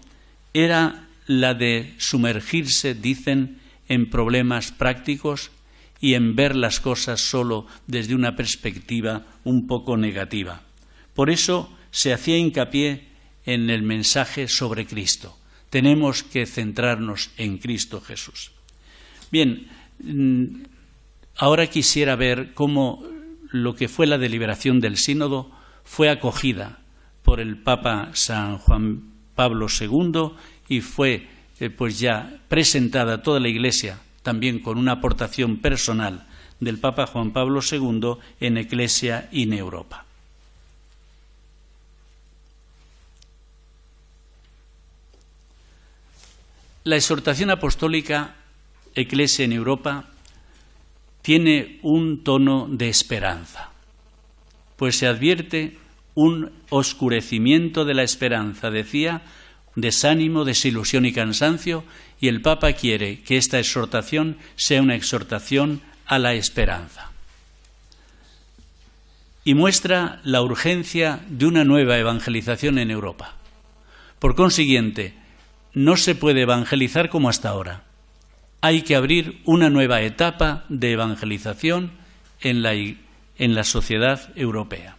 era la de sumergirse, dicen, en problemas prácticos y en ver las cosas solo desde una perspectiva un poco negativa. Por eso se hacía hincapié en el mensaje sobre Cristo. Tenemos que centrarnos en Cristo Jesús. Bien, ahora quisiera ver cómo lo que fue la deliberación del sínodo fue acogida por el Papa San Juan Pablo II y fue pues ya presentada a toda la Iglesia, también con una aportación personal del Papa Juan Pablo II en Ecclesia in Europa. La exhortación apostólica Ecclesia in Europa tiene un tono de esperanza, pues se advierte un oscurecimiento de la esperanza, decía, desánimo, desilusión y cansancio, y el Papa quiere que esta exhortación sea una exhortación a la esperanza. Y muestra la urgencia de una nueva evangelización en Europa. Por consiguiente, no se puede evangelizar como hasta ahora. Hay que abrir una nueva etapa de evangelización en la sociedad europea.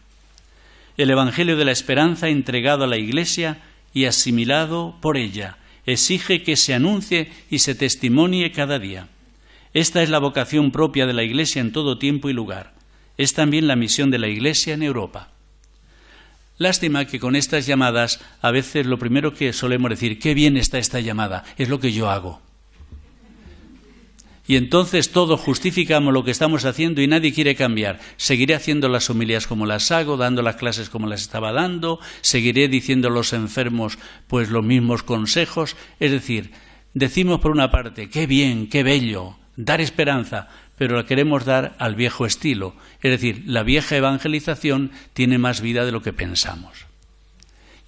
El Evangelio de la Esperanza, entregado a la Iglesia y asimilado por ella, exige que se anuncie y se testimonie cada día. Esta es la vocación propia de la Iglesia en todo tiempo y lugar. Es también la misión de la Iglesia en Europa. Lástima que con estas llamadas a veces lo primero que solemos decir: qué bien está esta llamada, es lo que yo hago. Y entonces todos justificamos lo que estamos haciendo y nadie quiere cambiar. Seguiré haciendo las homilías como las hago, dando las clases como las estaba dando, seguiré diciendo a los enfermos pues los mismos consejos. Es decir, decimos por una parte, qué bien, qué bello, dar esperanza, pero la queremos dar al viejo estilo. Es decir, la vieja evangelización tiene más vida de lo que pensamos.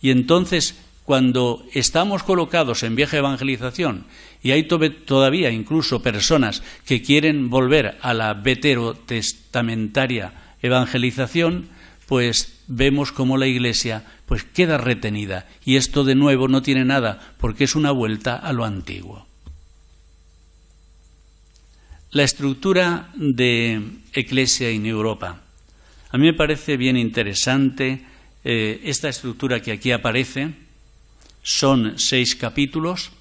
Y entonces, cuando estamos colocados en vieja evangelización y hay todavía incluso personas que quieren volver a la veterotestamentaria evangelización, pues vemos cómo la Iglesia pues queda retenida, y esto de nuevo no tiene nada, porque es una vuelta a lo antiguo. La estructura de Ecclesia in Europa. A mí me parece bien interesante esta estructura que aquí aparece. Son 6 capítulos,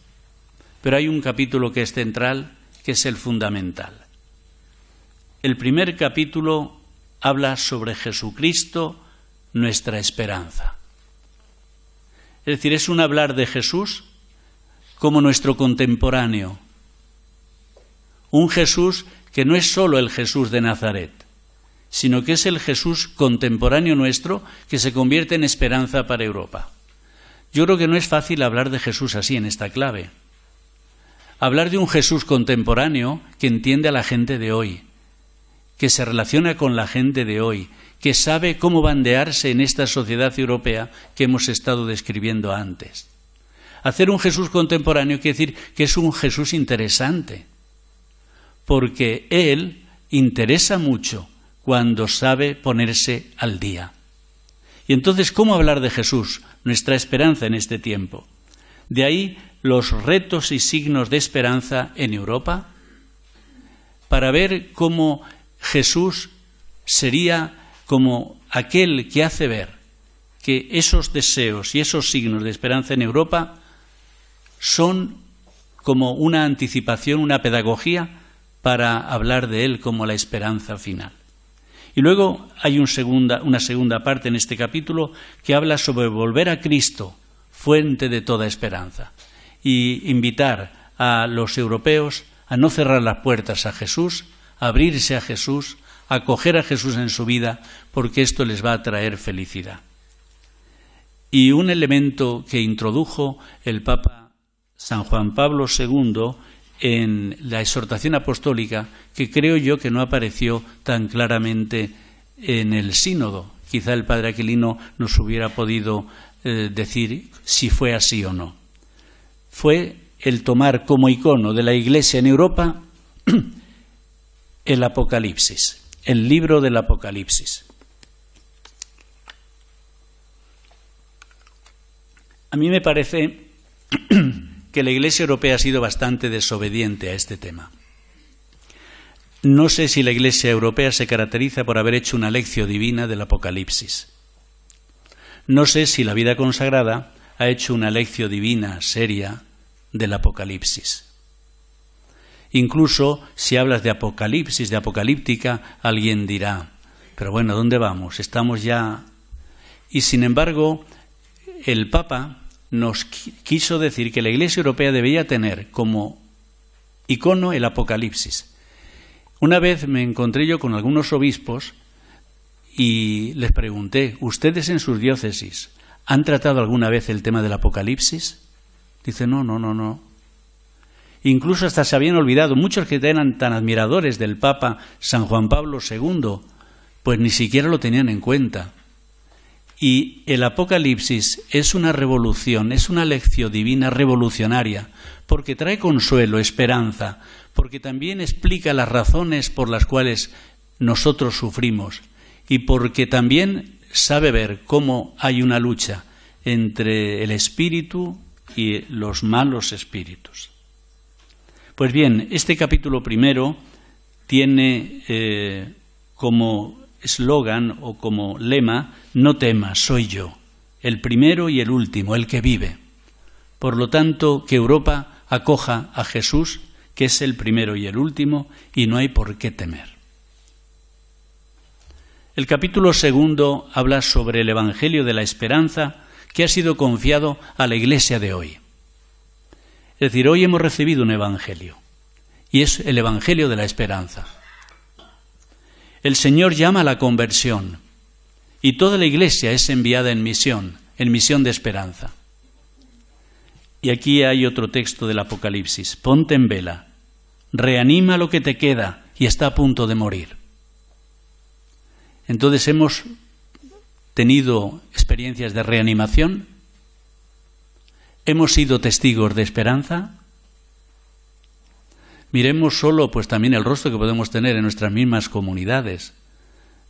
pero hay un capítulo que es central, que es el fundamental. El primer capítulo habla sobre Jesucristo, nuestra esperanza. Es decir, es un hablar de Jesús como nuestro contemporáneo. Un Jesús que no es solo el Jesús de Nazaret, sino que es el Jesús contemporáneo nuestro que se convierte en esperanza para Europa. Yo creo que no es fácil hablar de Jesús así, en esta clave. Hablar de un Jesús contemporáneo que entiende a la gente de hoy, que se relaciona con la gente de hoy, que sabe cómo bandearse en esta sociedad europea que hemos estado describiendo antes. Hacer un Jesús contemporáneo quiere decir que es un Jesús interesante, porque Él interesa mucho cuando sabe ponerse al día. Y entonces, ¿cómo hablar de Jesús, nuestra esperanza en este tiempo? De ahí los retos y signos de esperanza en Europa, para ver cómo Jesús sería como aquel que hace ver que esos deseos y esos signos de esperanza en Europa son como una anticipación, una pedagogía para hablar de él como la esperanza final. Y luego hay una segunda parte en este capítulo que habla sobre volver a Cristo, fuente de toda esperanza, y invitar a los europeos a no cerrar las puertas a Jesús, a abrirse a Jesús, a acoger a Jesús en su vida, porque esto les va a traer felicidad. Y un elemento que introdujo el Papa San Juan Pablo II en la exhortación apostólica, que creo yo que no apareció tan claramente en el sínodo. Quizá el padre Aquilino nos hubiera podido decir si fue así o no. Fue el tomar como icono de la Iglesia en Europa el Apocalipsis, el libro del Apocalipsis. A mí me parece que la Iglesia europea ha sido bastante desobediente a este tema. No sé si la Iglesia europea se caracteriza por haber hecho una lección divina del Apocalipsis. No sé si la vida consagrada ha hecho una lección divina, seria, del Apocalipsis. Incluso si hablas de Apocalipsis, de apocalíptica, alguien dirá, pero bueno, ¿dónde vamos? Estamos ya... Y sin embargo, el Papa nos quiso decir que la Iglesia europea debía tener como icono el Apocalipsis. Una vez me encontré yo con algunos obispos y les pregunté, ¿ustedes en sus diócesis han tratado alguna vez el tema del Apocalipsis? Dice, no. Incluso hasta se habían olvidado, muchos que eran tan admiradores del Papa San Juan Pablo II, pues ni siquiera lo tenían en cuenta. Y el Apocalipsis es una revolución, es una lección divina revolucionaria, porque trae consuelo, esperanza, porque también explica las razones por las cuales nosotros sufrimos y porque también sabe ver cómo hay una lucha entre el espíritu y los malos espíritus. Pues bien, este capítulo primero tiene como eslogan o como lema, no temas, soy yo, el primero y el último, el que vive. Por lo tanto, que Europa acoja a Jesús, que es el primero y el último, y no hay por qué temer. El capítulo segundo habla sobre el Evangelio de la Esperanza que ha sido confiado a la Iglesia de hoy. Es decir, hoy hemos recibido un Evangelio, y es el Evangelio de la Esperanza. El Señor llama a la conversión, y toda la Iglesia es enviada en misión de esperanza. Y aquí hay otro texto del Apocalipsis. Ponte en vela, reanima lo que te queda y está a punto de morir. Entonces hemos tenido experiencias de reanimación, hemos sido testigos de esperanza. Miremos solo pues también el rostro que podemos tener en nuestras mismas comunidades,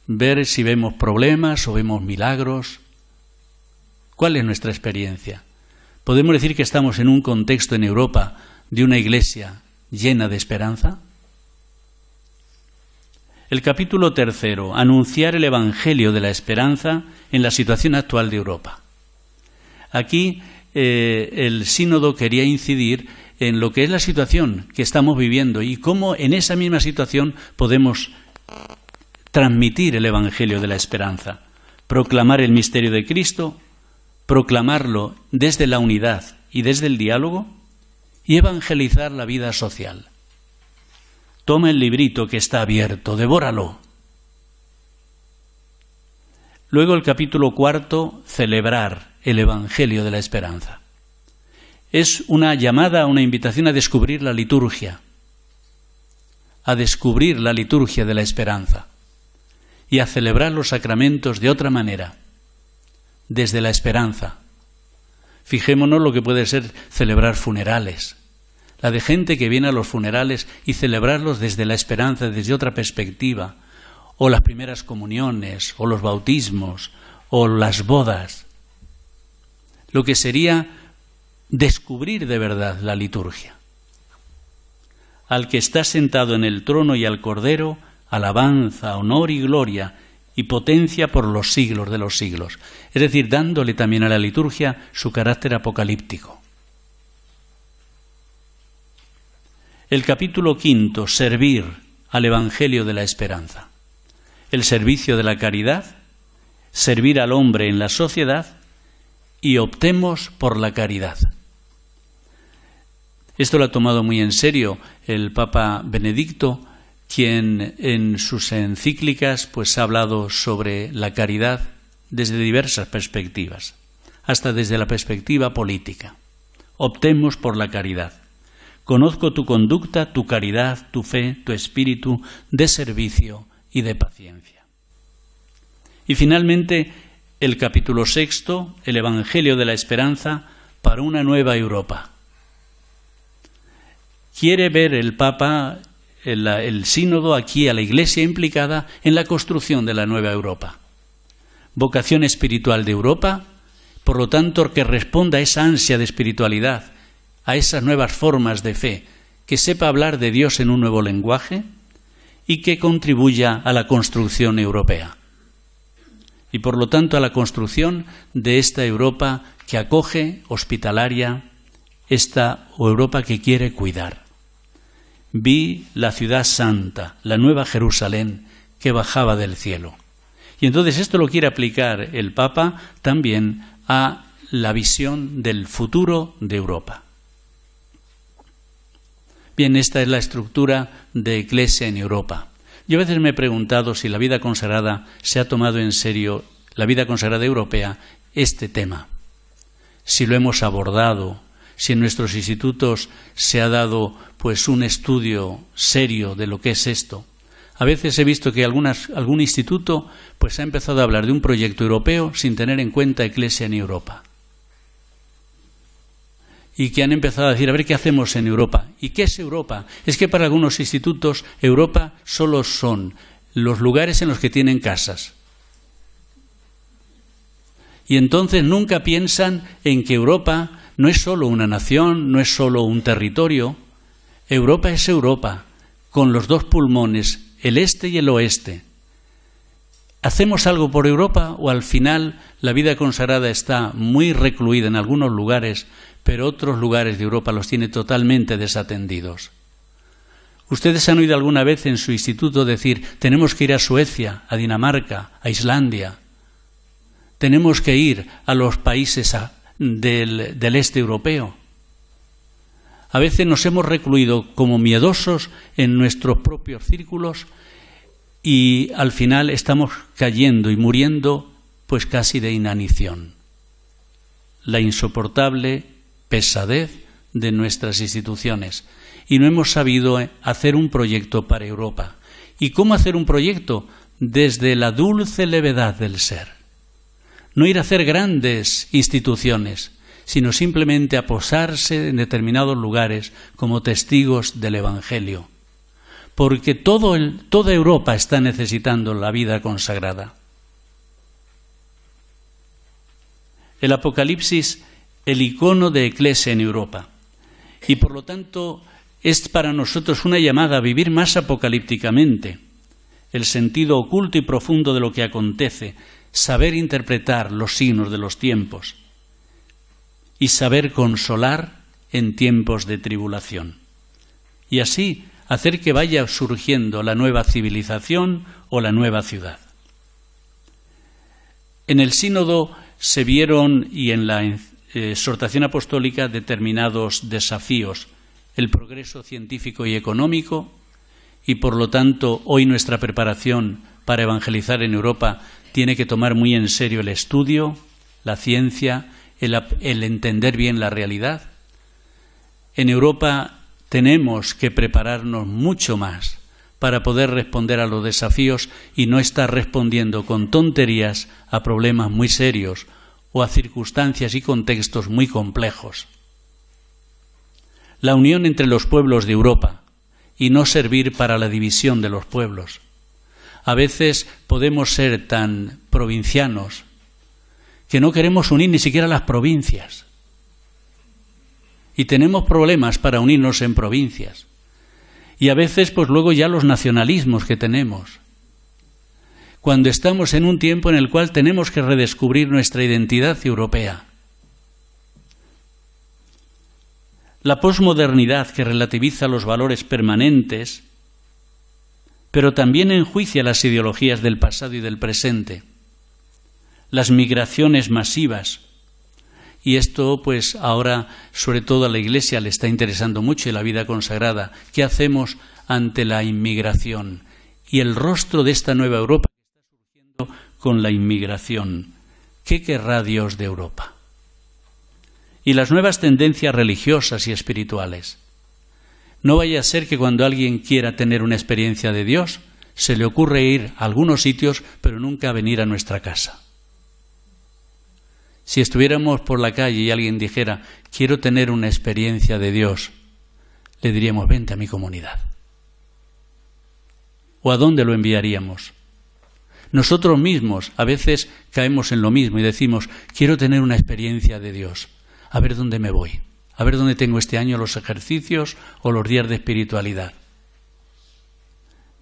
ver si vemos problemas o vemos milagros. ¿Cuál es nuestra experiencia? ¿Podemos decir que estamos en un contexto en Europa de una iglesia llena de esperanza? El capítulo tercero, anunciar el Evangelio de la esperanza en la situación actual de Europa. Aquí el sínodo quería incidir en lo que es la situación que estamos viviendo y cómo en esa misma situación podemos transmitir el Evangelio de la esperanza, proclamar el misterio de Cristo, proclamarlo desde la unidad y desde el diálogo y evangelizar la vida social. Toma el librito que está abierto, devóralo. Luego el capítulo cuarto, celebrar el Evangelio de la Esperanza. Es una llamada, una invitación a descubrir la liturgia, de la esperanza y a celebrar los sacramentos de otra manera, desde la esperanza. Fijémonos lo que puede ser celebrar funerales, la de gente que viene a los funerales y celebrarlos desde la esperanza, desde otra perspectiva, o las primeras comuniones, o los bautismos, o las bodas. Lo que sería descubrir de verdad la liturgia. Al que está sentado en el trono y al Cordero, alabanza, honor y gloria y potencia por los siglos de los siglos. Es decir, dándole también a la liturgia su carácter apocalíptico. El capítulo 5, servir al Evangelio de la Esperanza. El servicio de la caridad, servir al hombre en la sociedad y optemos por la caridad. Esto lo ha tomado muy en serio el Papa Benedicto, quien en sus encíclicas pues ha hablado sobre la caridad desde diversas perspectivas, hasta desde la perspectiva política. Optemos por la caridad. Conozco tu conducta, tu caridad, tu fe, tu espíritu de servicio y de paciencia. Y finalmente, el capítulo 6, el Evangelio de la Esperanza para una nueva Europa. Quiere ver el Papa, el sínodo, aquí a la Iglesia implicada en la construcción de la nueva Europa. Vocación espiritual de Europa, por lo tanto, que responda a esa ansia de espiritualidad, a esas nuevas formas de fe, que sepa hablar de Dios en un nuevo lenguaje y que contribuya a la construcción europea. Y por lo tanto a la construcción de esta Europa que acoge, hospitalaria, esta Europa que quiere cuidar. Vi la ciudad santa, la nueva Jerusalén, que bajaba del cielo. Y entonces esto lo quiere aplicar el Papa también a la visión del futuro de Europa. Bien, esta es la estructura de Iglesia en Europa. Yo a veces me he preguntado si la vida consagrada se ha tomado en serio, la vida consagrada europea, este tema. Si lo hemos abordado, si en nuestros institutos se ha dado pues un estudio serio de lo que es esto. A veces he visto que algún instituto pues ha empezado a hablar de un proyecto europeo sin tener en cuenta Iglesia en Europa. Y que han empezado a decir, a ver qué hacemos en Europa. ¿Y qué es Europa? Es que para algunos institutos Europa solo son los lugares en los que tienen casas. Y entonces nunca piensan en que Europa no es solo una nación, no es solo un territorio. Europa es Europa, con los dos pulmones, el este y el oeste. ¿Hacemos algo por Europa o al final la vida consagrada está muy recluida en algunos lugares, pero otros lugares de Europa los tiene totalmente desatendidos? ¿Ustedes han oído alguna vez en su instituto decir, tenemos que ir a Suecia, a Dinamarca, a Islandia? Tenemos que ir a los países del este europeo. A veces nos hemos recluido como miedosos en nuestros propios círculos y al final estamos cayendo y muriendo pues casi de inanición. La insoportable pesadez de nuestras instituciones. Y no hemos sabido hacer un proyecto para Europa. ¿Y cómo hacer un proyecto? Desde la dulce levedad del ser. No ir a hacer grandes instituciones, sino simplemente a posarse en determinados lugares como testigos del Evangelio. Porque toda Europa está necesitando la vida consagrada. El Apocalipsis, el icono de Iglesia en Europa. Y por lo tanto es para nosotros una llamada a vivir más apocalípticamente el sentido oculto y profundo de lo que acontece, saber interpretar los signos de los tiempos y saber consolar en tiempos de tribulación. Y así hacer que vaya surgiendo la nueva civilización o la nueva ciudad. En el sínodo se vieron, y en la exhortación apostólica, determinados desafíos. El progreso científico y económico, y por lo tanto hoy nuestra preparación para evangelizar en Europa tiene que tomar muy en serio el estudio, la ciencia el entender bien la realidad. En Europa tenemos que prepararnos mucho más para poder responder a los desafíos y no estar respondiendo con tonterías a problemas muy serios o a circunstancias y contextos muy complejos. La unión entre los pueblos de Europa y no servir para la división de los pueblos. A veces podemos ser tan provincianos que no queremos unir ni siquiera las provincias. Y tenemos problemas para unirnos en provincias. Y a veces, pues luego ya los nacionalismos que tenemos. Cuando estamos en un tiempo en el cual tenemos que redescubrir nuestra identidad europea. La posmodernidad que relativiza los valores permanentes, pero también enjuicia las ideologías del pasado y del presente. Las migraciones masivas. Y esto, pues ahora, sobre todo a la Iglesia le está interesando mucho y la vida consagrada. ¿Qué hacemos ante la inmigración? Y el rostro de esta nueva Europa que está surgiendo con la inmigración. ¿Qué querrá Dios de Europa? Y las nuevas tendencias religiosas y espirituales. No vaya a ser que cuando alguien quiera tener una experiencia de Dios, se le ocurre ir a algunos sitios, pero nunca venir a nuestra casa. Si estuviéramos por la calle y alguien dijera, quiero tener una experiencia de Dios, le diríamos, vente a mi comunidad. ¿O a dónde lo enviaríamos? Nosotros mismos a veces caemos en lo mismo y decimos, quiero tener una experiencia de Dios. A ver dónde me voy, a ver dónde tengo este año los ejercicios o los días de espiritualidad.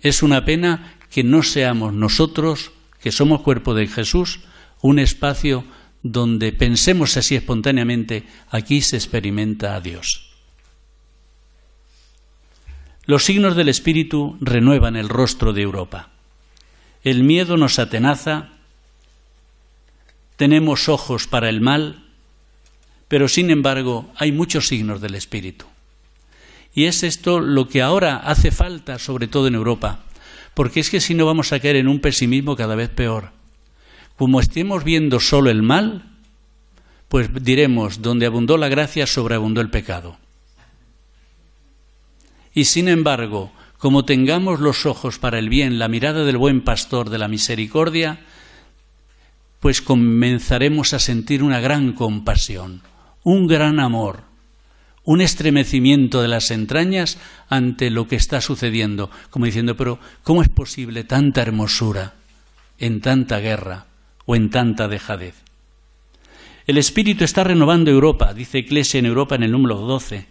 Es una pena que no seamos nosotros, que somos cuerpo de Jesús, un espacio donde pensemos así espontáneamente, aquí se experimenta a Dios. Los signos del Espíritu renuevan el rostro de Europa. El miedo nos atenaza, tenemos ojos para el mal, pero sin embargo hay muchos signos del Espíritu. Y es esto lo que ahora hace falta, sobre todo en Europa, porque es que si no vamos a caer en un pesimismo cada vez peor. Como estemos viendo solo el mal, pues diremos, donde abundó la gracia, sobreabundó el pecado. Y sin embargo, como tengamos los ojos para el bien, la mirada del buen pastor de la misericordia, pues comenzaremos a sentir una gran compasión, un gran amor, un estremecimiento de las entrañas ante lo que está sucediendo, como diciendo, pero ¿cómo es posible tanta hermosura en tanta guerra o en tanta dejadez? El Espíritu está renovando Europa, dice Iglesia en Europa en el número 12.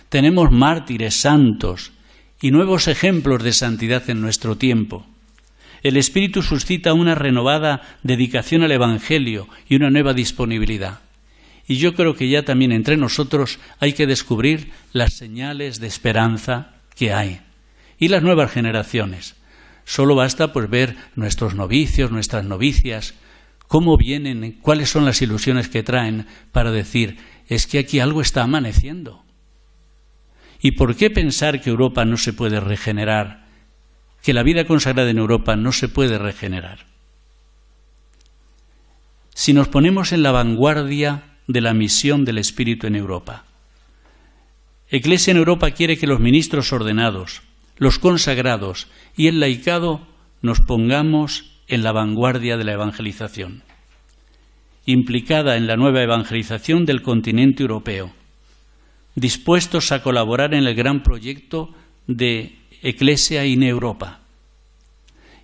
Tenemos mártires santos y nuevos ejemplos de santidad en nuestro tiempo. El Espíritu suscita una renovada dedicación al Evangelio y una nueva disponibilidad. Y yo creo que ya también entre nosotros hay que descubrir las señales de esperanza que hay. Y las nuevas generaciones. Solo basta pues ver nuestros novicios, nuestras novicias, cómo vienen, cuáles son las ilusiones que traen para decir, es que aquí algo está amaneciendo. ¿Y por qué pensar que Europa no se puede regenerar? Que la vida consagrada en Europa no se puede regenerar. Si nos ponemos en la vanguardia de la misión del Espíritu en Europa. Iglesia en Europa quiere que los ministros ordenados, los consagrados y el laicado nos pongamos en la vanguardia de la evangelización, implicada en la nueva evangelización del continente europeo, dispuestos a colaborar en el gran proyecto de Iglesia in Europa,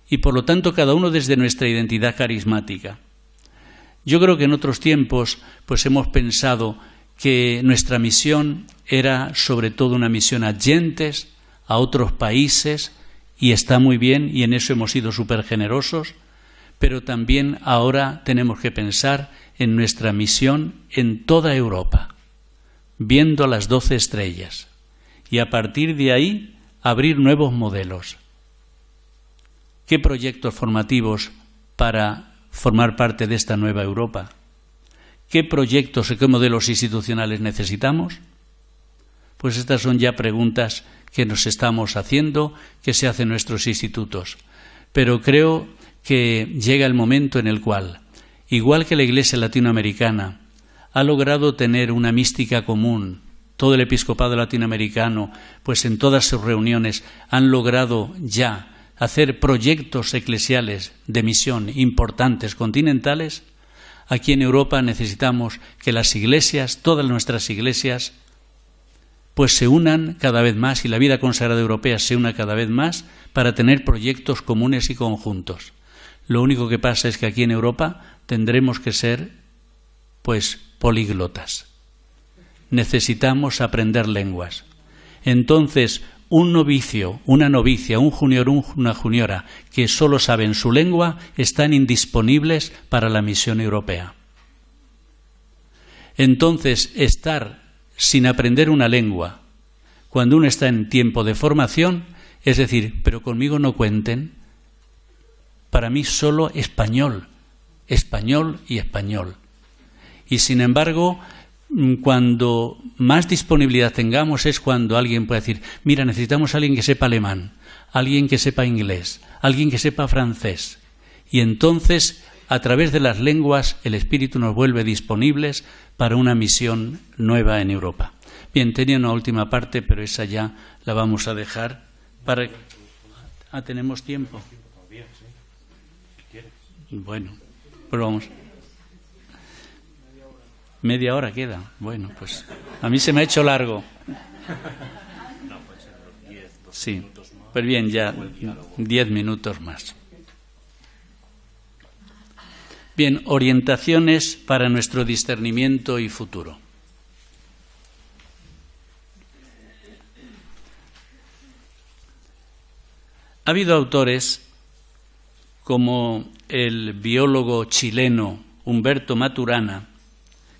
y por lo tanto cada uno desde nuestra identidad carismática. Yo creo que en otros tiempos pues hemos pensado que nuestra misión era sobre todo una misión a gentes, a otros países, y está muy bien, y en eso hemos sido súper generosos, pero también ahora tenemos que pensar en nuestra misión en toda Europa, viendo las 12 estrellas, y a partir de ahí abrir nuevos modelos. ¿Qué proyectos formativos para formar parte de esta nueva Europa? ¿Qué proyectos y qué modelos institucionales necesitamos? Pues estas son ya preguntas que nos estamos haciendo, que se hacen en nuestros institutos. Pero creo que llega el momento en el cual, igual que la Iglesia latinoamericana ha logrado tener una mística común. Todo el episcopado latinoamericano, pues en todas sus reuniones han logrado ya hacer proyectos eclesiales de misión importantes continentales. Aquí en Europa necesitamos que las iglesias, todas nuestras iglesias, pues se unan cada vez más y la vida consagrada europea se una cada vez más para tener proyectos comunes y conjuntos. Lo único que pasa es que aquí en Europa tendremos que ser, pues, políglotas. Necesitamos aprender lenguas. Entonces, un novicio, una novicia, un junior, una juniora que solo saben su lengua están indisponibles para la misión europea. Entonces, estar sin aprender una lengua cuando uno está en tiempo de formación, es decir, pero conmigo no cuenten, para mí solo español, español y español. Y sin embargo, cuando más disponibilidad tengamos es cuando alguien puede decir, mira, necesitamos a alguien que sepa alemán, alguien que sepa inglés, alguien que sepa francés. Y entonces, a través de las lenguas, el Espíritu nos vuelve disponibles para una misión nueva en Europa. Bien, tenía una última parte, pero esa ya la vamos a dejar para... Ah, ¿tenemos tiempo? Bueno, pues vamos. Media hora queda. Bueno, pues a mí se me ha hecho largo. Sí, pues bien, ya 10 minutos más. Bien, orientaciones para nuestro discernimiento y futuro. Ha habido autores como el biólogo chileno Humberto Maturana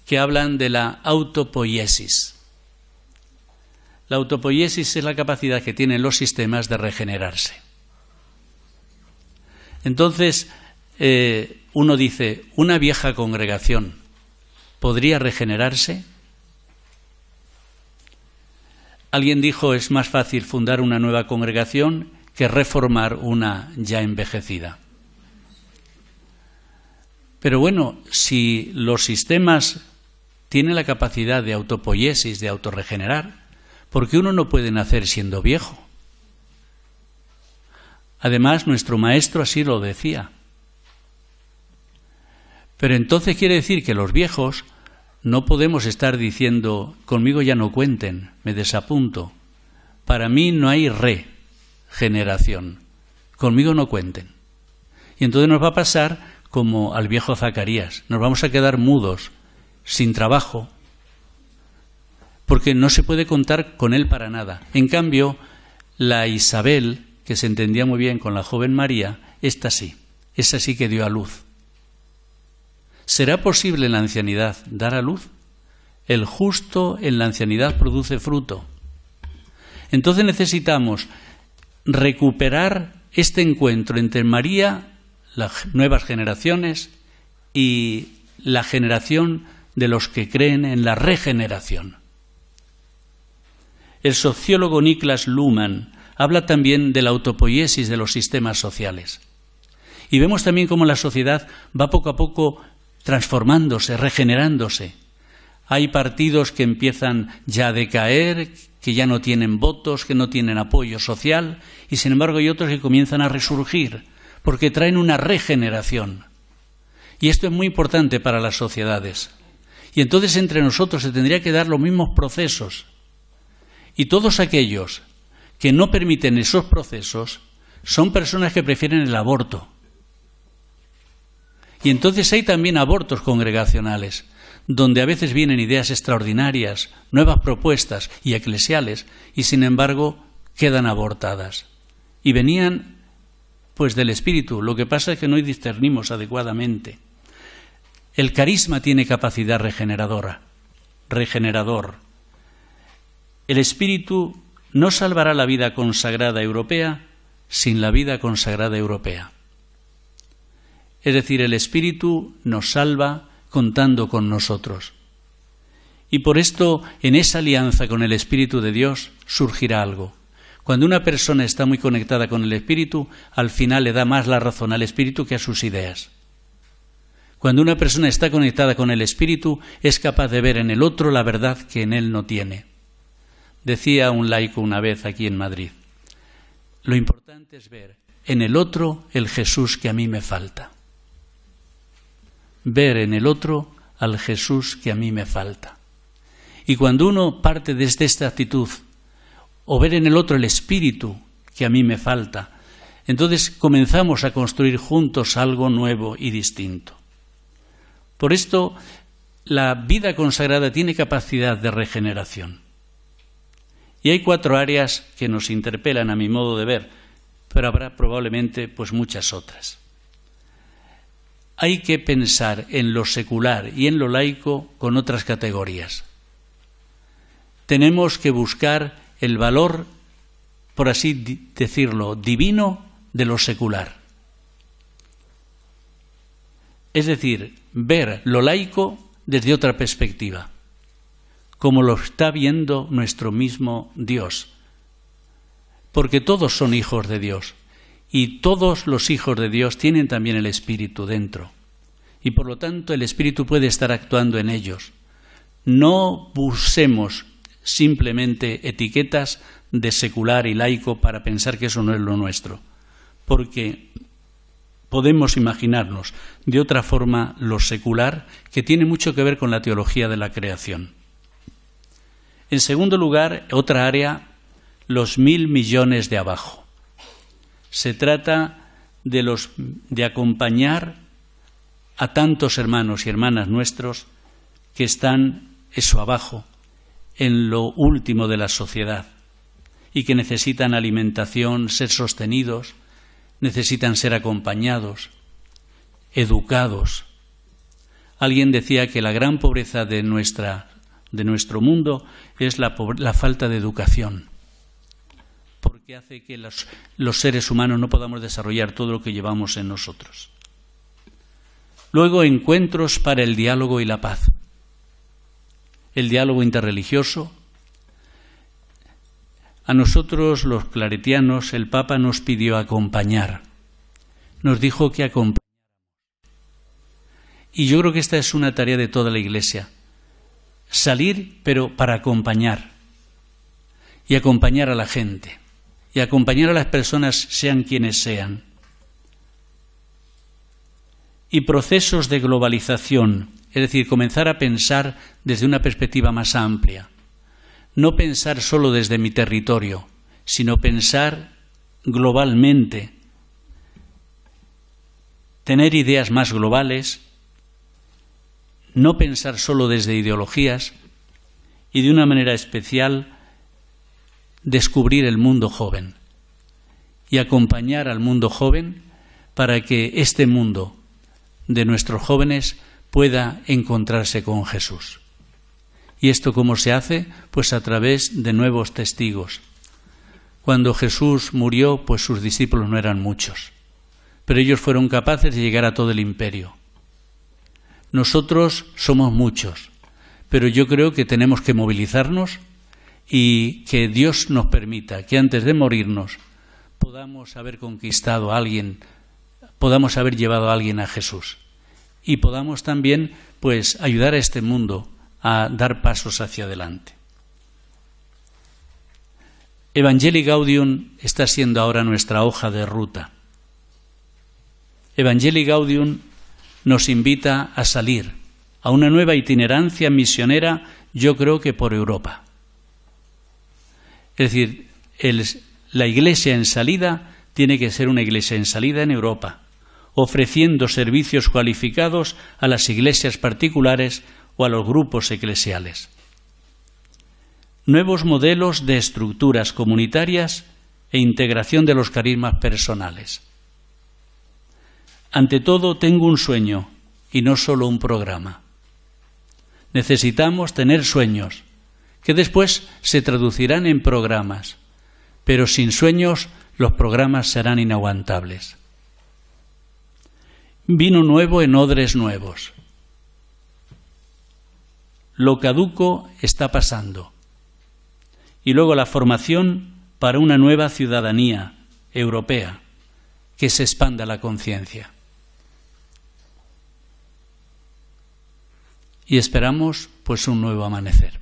que hablan de la autopoiesis. La autopoiesis es la capacidad que tienen los sistemas de regenerarse. Entonces, uno dice, ¿una vieja congregación podría regenerarse? Alguien dijo, es más fácil fundar una nueva congregación que reformar una ya envejecida. Pero bueno, si los sistemas tienen la capacidad de autopoiesis, de autorregenerar, ¿por qué uno no puede nacer siendo viejo? Además, nuestro maestro así lo decía. Pero entonces quiere decir que los viejos no podemos estar diciendo, conmigo ya no cuenten, me desapunto. Para mí no hay regeneración, conmigo no cuenten. Y entonces nos va a pasar como al viejo Zacarías, nos vamos a quedar mudos, sin trabajo, porque no se puede contar con él para nada. En cambio, la Isabel, que se entendía muy bien con la joven María, esta sí que dio a luz. ¿Será posible en la ancianidad dar a luz? El justo en la ancianidad produce fruto. Entonces necesitamos recuperar este encuentro entre María, las nuevas generaciones, y la generación de los que creen en la regeneración. El sociólogo Niklas Luhmann habla también de la autopoiesis de los sistemas sociales. Y vemos también cómo la sociedad va poco a poco transformándose, regenerándose. Hay partidos que empiezan ya a decaer, que ya no tienen votos, que no tienen apoyo social, y sin embargo hay otros que comienzan a resurgir, porque traen una regeneración. Y esto es muy importante para las sociedades. Y entonces entre nosotros se tendría que dar los mismos procesos. Y todos aquellos que no permiten esos procesos son personas que prefieren el aborto. Y entonces hay también abortos congregacionales, donde a veces vienen ideas extraordinarias, nuevas propuestas y eclesiales, y sin embargo quedan abortadas. Y venían pues del Espíritu, lo que pasa es que no discernimos adecuadamente. El carisma tiene capacidad regenerador. El Espíritu no salvará la vida consagrada europea sin la vida consagrada europea. Es decir, el Espíritu nos salva contando con nosotros. Y por esto, en esa alianza con el Espíritu de Dios, surgirá algo. Cuando una persona está muy conectada con el Espíritu, al final le da más la razón al Espíritu que a sus ideas. Cuando una persona está conectada con el Espíritu, es capaz de ver en el otro la verdad que en él no tiene. Decía un laico una vez aquí en Madrid, lo importante es ver en el otro el Jesús que a mí me falta. Ver en el otro al Jesús que a mí me falta. Y cuando uno parte desde esta actitud, o ver en el otro el Espíritu que a mí me falta, entonces comenzamos a construir juntos algo nuevo y distinto. Por esto, la vida consagrada tiene capacidad de regeneración. Y hay 4 áreas que nos interpelan a mi modo de ver, pero habrá probablemente pues muchas otras. Hay que pensar en lo secular y en lo laico con otras categorías. Tenemos que buscar el valor, por así decirlo, divino de lo secular. Es decir, ver lo laico desde otra perspectiva, como lo está viendo nuestro mismo Dios. Porque todos son hijos de Dios, y todos los hijos de Dios tienen también el Espíritu dentro, y por lo tanto el Espíritu puede estar actuando en ellos. No usemos simplemente etiquetas de secular y laico para pensar que eso no es lo nuestro, porque podemos imaginarnos de otra forma lo secular, que tiene mucho que ver con la teología de la creación. En segundo lugar, otra área, los 1.000 millones de abajo. Se trata de acompañar a tantos hermanos y hermanas nuestros que están eso abajo, en lo último de la sociedad, y que necesitan alimentación, ser sostenidos, necesitan ser acompañados, educados. Alguien decía que la gran pobreza de nuestro mundo es la falta de educación, porque hace que los seres humanos no podamos desarrollar todo lo que llevamos en nosotros. Luego, encuentros para el diálogo y la paz. El diálogo interreligioso. A nosotros, los claretianos, el Papa nos pidió acompañar. Nos dijo que acompañáramos. Y yo creo que esta es una tarea de toda la Iglesia. Salir, pero para acompañar. Y acompañar a la gente. Y acompañar a las personas, sean quienes sean. Y procesos de globalización, es decir, comenzar a pensar desde una perspectiva más amplia. No pensar solo desde mi territorio, sino pensar globalmente. Tener ideas más globales, no pensar solo desde ideologías y de una manera especial descubrir el mundo joven y acompañar al mundo joven para que este mundo de nuestros jóvenes pueda encontrarse con Jesús. ¿Y esto cómo se hace? Pues a través de nuevos testigos. Cuando Jesús murió, pues sus discípulos no eran muchos, pero ellos fueron capaces de llegar a todo el imperio. Nosotros somos muchos, pero yo creo que tenemos que movilizarnos y que Dios nos permita que antes de morirnos podamos haber conquistado a alguien, podamos haber llevado a alguien a Jesús y podamos también pues ayudar a este mundo a dar pasos hacia adelante. Evangelii Gaudium está siendo ahora nuestra hoja de ruta. Evangelii Gaudium nos invita a salir a una nueva itinerancia misionera, yo creo que por Europa. Es decir, la iglesia en salida tiene que ser una iglesia en salida en Europa, ofreciendo servicios cualificados a las iglesias particulares o a los grupos eclesiales. Nuevos modelos de estructuras comunitarias e integración de los carismas personales. Ante todo, tengo un sueño y no solo un programa. Necesitamos tener sueños, que después se traducirán en programas, pero sin sueños los programas serán inaguantables. Vino nuevo en odres nuevos. Lo caduco está pasando. Y luego la formación para una nueva ciudadanía europea, que se expanda la conciencia. y esperamos pues un nuevo amanecer.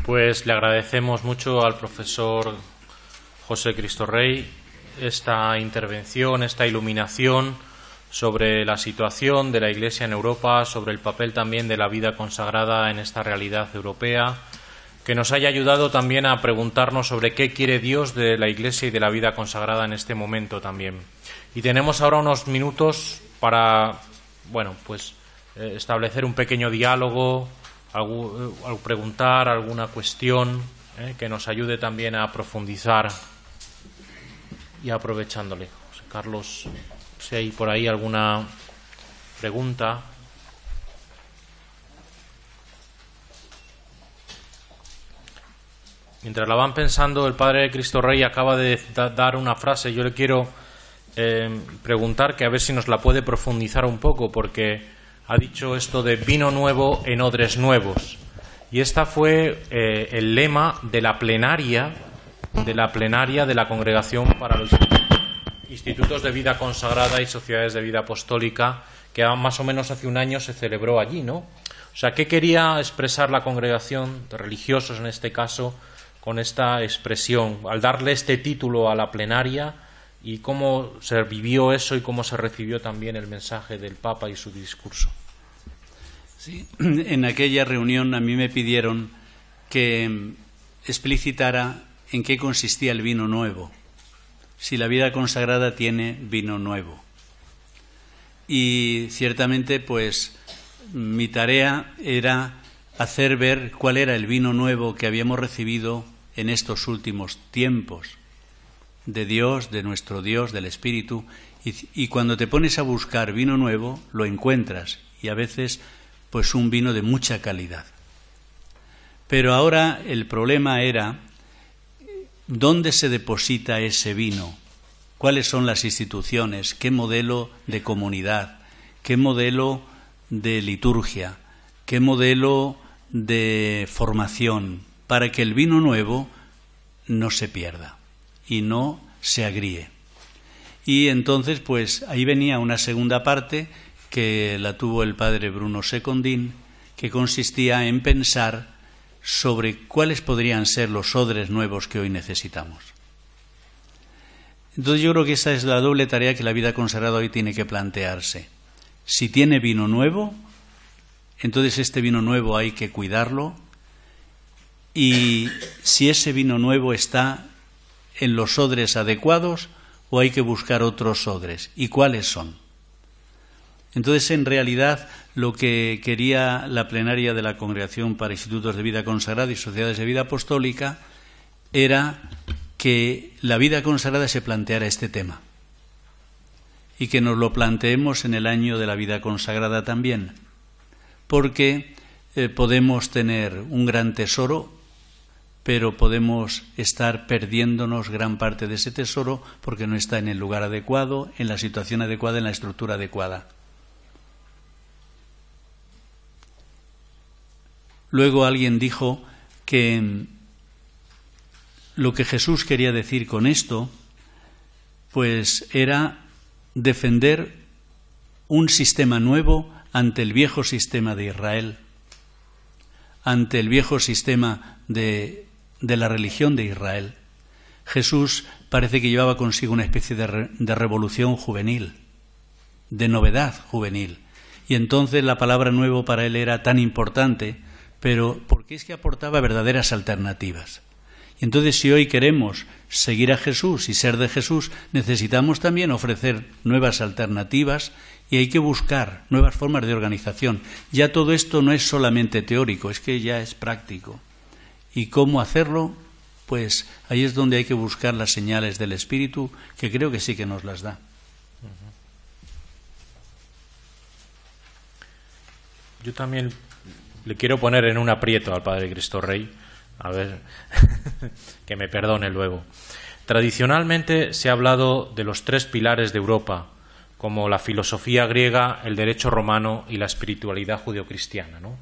Pues le agradecemos mucho al profesor José Cristo Rey esta intervención, esta iluminación sobre la situación de la Iglesia en Europa, sobre el papel también de la vida consagrada en esta realidad europea, que nos haya ayudado también a preguntarnos sobre qué quiere Dios de la Iglesia y de la vida consagrada en este momento también. Y tenemos ahora unos minutos para, establecer un pequeño diálogo, al preguntar alguna cuestión que nos ayude también a profundizar y aprovechándole. José Carlos, si hay por ahí alguna pregunta. Mientras la van pensando, el Padre Cristo Rey acaba de dar una frase. Yo le quiero preguntar que a ver si nos la puede profundizar un poco, porque ha dicho esto de vino nuevo en odres nuevos. Y esta fue el lema de la plenaria de la Congregación para los Institutos de Vida Consagrada y Sociedades de Vida Apostólica, que más o menos hace un año se celebró allí, ¿no? O sea, ¿qué quería expresar la congregación, de religiosos en este caso, con esta expresión, al darle este título a la plenaria, y cómo se vivió eso y cómo se recibió también el mensaje del Papa y su discurso? Sí, en aquella reunión a mí me pidieron que explicitara en qué consistía el vino nuevo, si la vida consagrada tiene vino nuevo. Y ciertamente, pues, mi tarea era hacer ver cuál era el vino nuevo que habíamos recibido en estos últimos tiempos, de Dios, de nuestro Dios, del Espíritu, y cuando te pones a buscar vino nuevo, lo encuentras, y a veces, pues, un vino de mucha calidad. Pero ahora el problema era ¿dónde se deposita ese vino? ¿Cuáles son las instituciones? ¿Qué modelo de comunidad? ¿Qué modelo de liturgia? ¿Qué modelo de formación? Para que el vino nuevo no se pierda y no se agríe. Y entonces, pues, ahí venía una segunda parte que la tuvo el padre Bruno Secondín, que consistía en pensar sobre cuáles podrían ser los odres nuevos que hoy necesitamos. Entonces yo creo que esa es la doble tarea que la vida consagrada hoy tiene que plantearse. Si tiene vino nuevo, entonces este vino nuevo hay que cuidarlo, y si ese vino nuevo está en los odres adecuados o hay que buscar otros odres, y cuáles son. Entonces, en realidad, lo que quería la plenaria de la Congregación para Institutos de Vida Consagrada y Sociedades de Vida Apostólica era que la vida consagrada se planteara este tema y que nos lo planteemos en el año de la vida consagrada también, porque podemos tener un gran tesoro, pero podemos estar perdiéndonos gran parte de ese tesoro porque no está en el lugar adecuado, en la situación adecuada, en la estructura adecuada. Luego alguien dijo que lo que Jesús quería decir con esto, pues era defender un sistema nuevo ante el viejo sistema de Israel, ante el viejo sistema de la religión de Israel. Jesús parece que llevaba consigo una especie de revolución juvenil, de novedad juvenil, y entonces la palabra nuevo para él era tan importante, pero porque es que aportaba verdaderas alternativas. Y entonces, si hoy queremos seguir a Jesús y ser de Jesús, necesitamos también ofrecer nuevas alternativas y hay que buscar nuevas formas de organización. Ya todo esto no es solamente teórico, es que ya es práctico. ¿Y cómo hacerlo? Pues ahí es donde hay que buscar las señales del Espíritu, que creo que sí que nos las da. Yo también le quiero poner en un aprieto al Padre Cristo Rey, a ver, que me perdone luego. Tradicionalmente se ha hablado de los tres pilares de Europa, como la filosofía griega, el derecho romano y la espiritualidad judeocristiana, ¿no?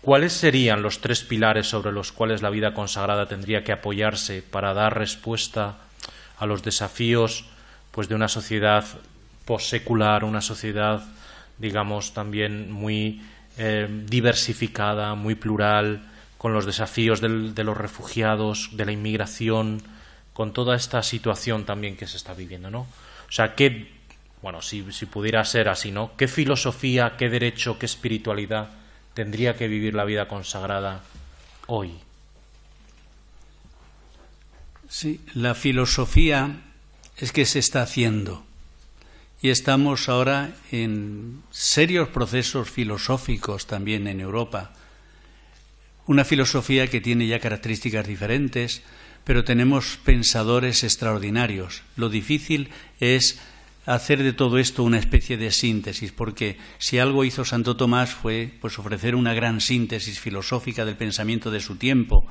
¿cuáles serían los 3 pilares sobre los cuales la vida consagrada tendría que apoyarse para dar respuesta a los desafíos, pues, de una sociedad postsecular, una sociedad, digamos, también muy diversificada, muy plural, con los desafíos de los refugiados, de la inmigración, con toda esta situación también que se está viviendo, ¿no? O sea, si pudiera ser así, ¿no? ¿Qué filosofía, qué derecho, qué espiritualidad tendría que vivir la vida consagrada hoy? Sí, la filosofía es que se está haciendo y estamos ahora en serios procesos filosóficos también en Europa. Una filosofía que tiene ya características diferentes, pero tenemos pensadores extraordinarios. Lo difícil es hacer de todo esto una especie de síntesis, porque si algo hizo Santo Tomás fue, pues, ofrecer una gran síntesis filosófica del pensamiento de su tiempo.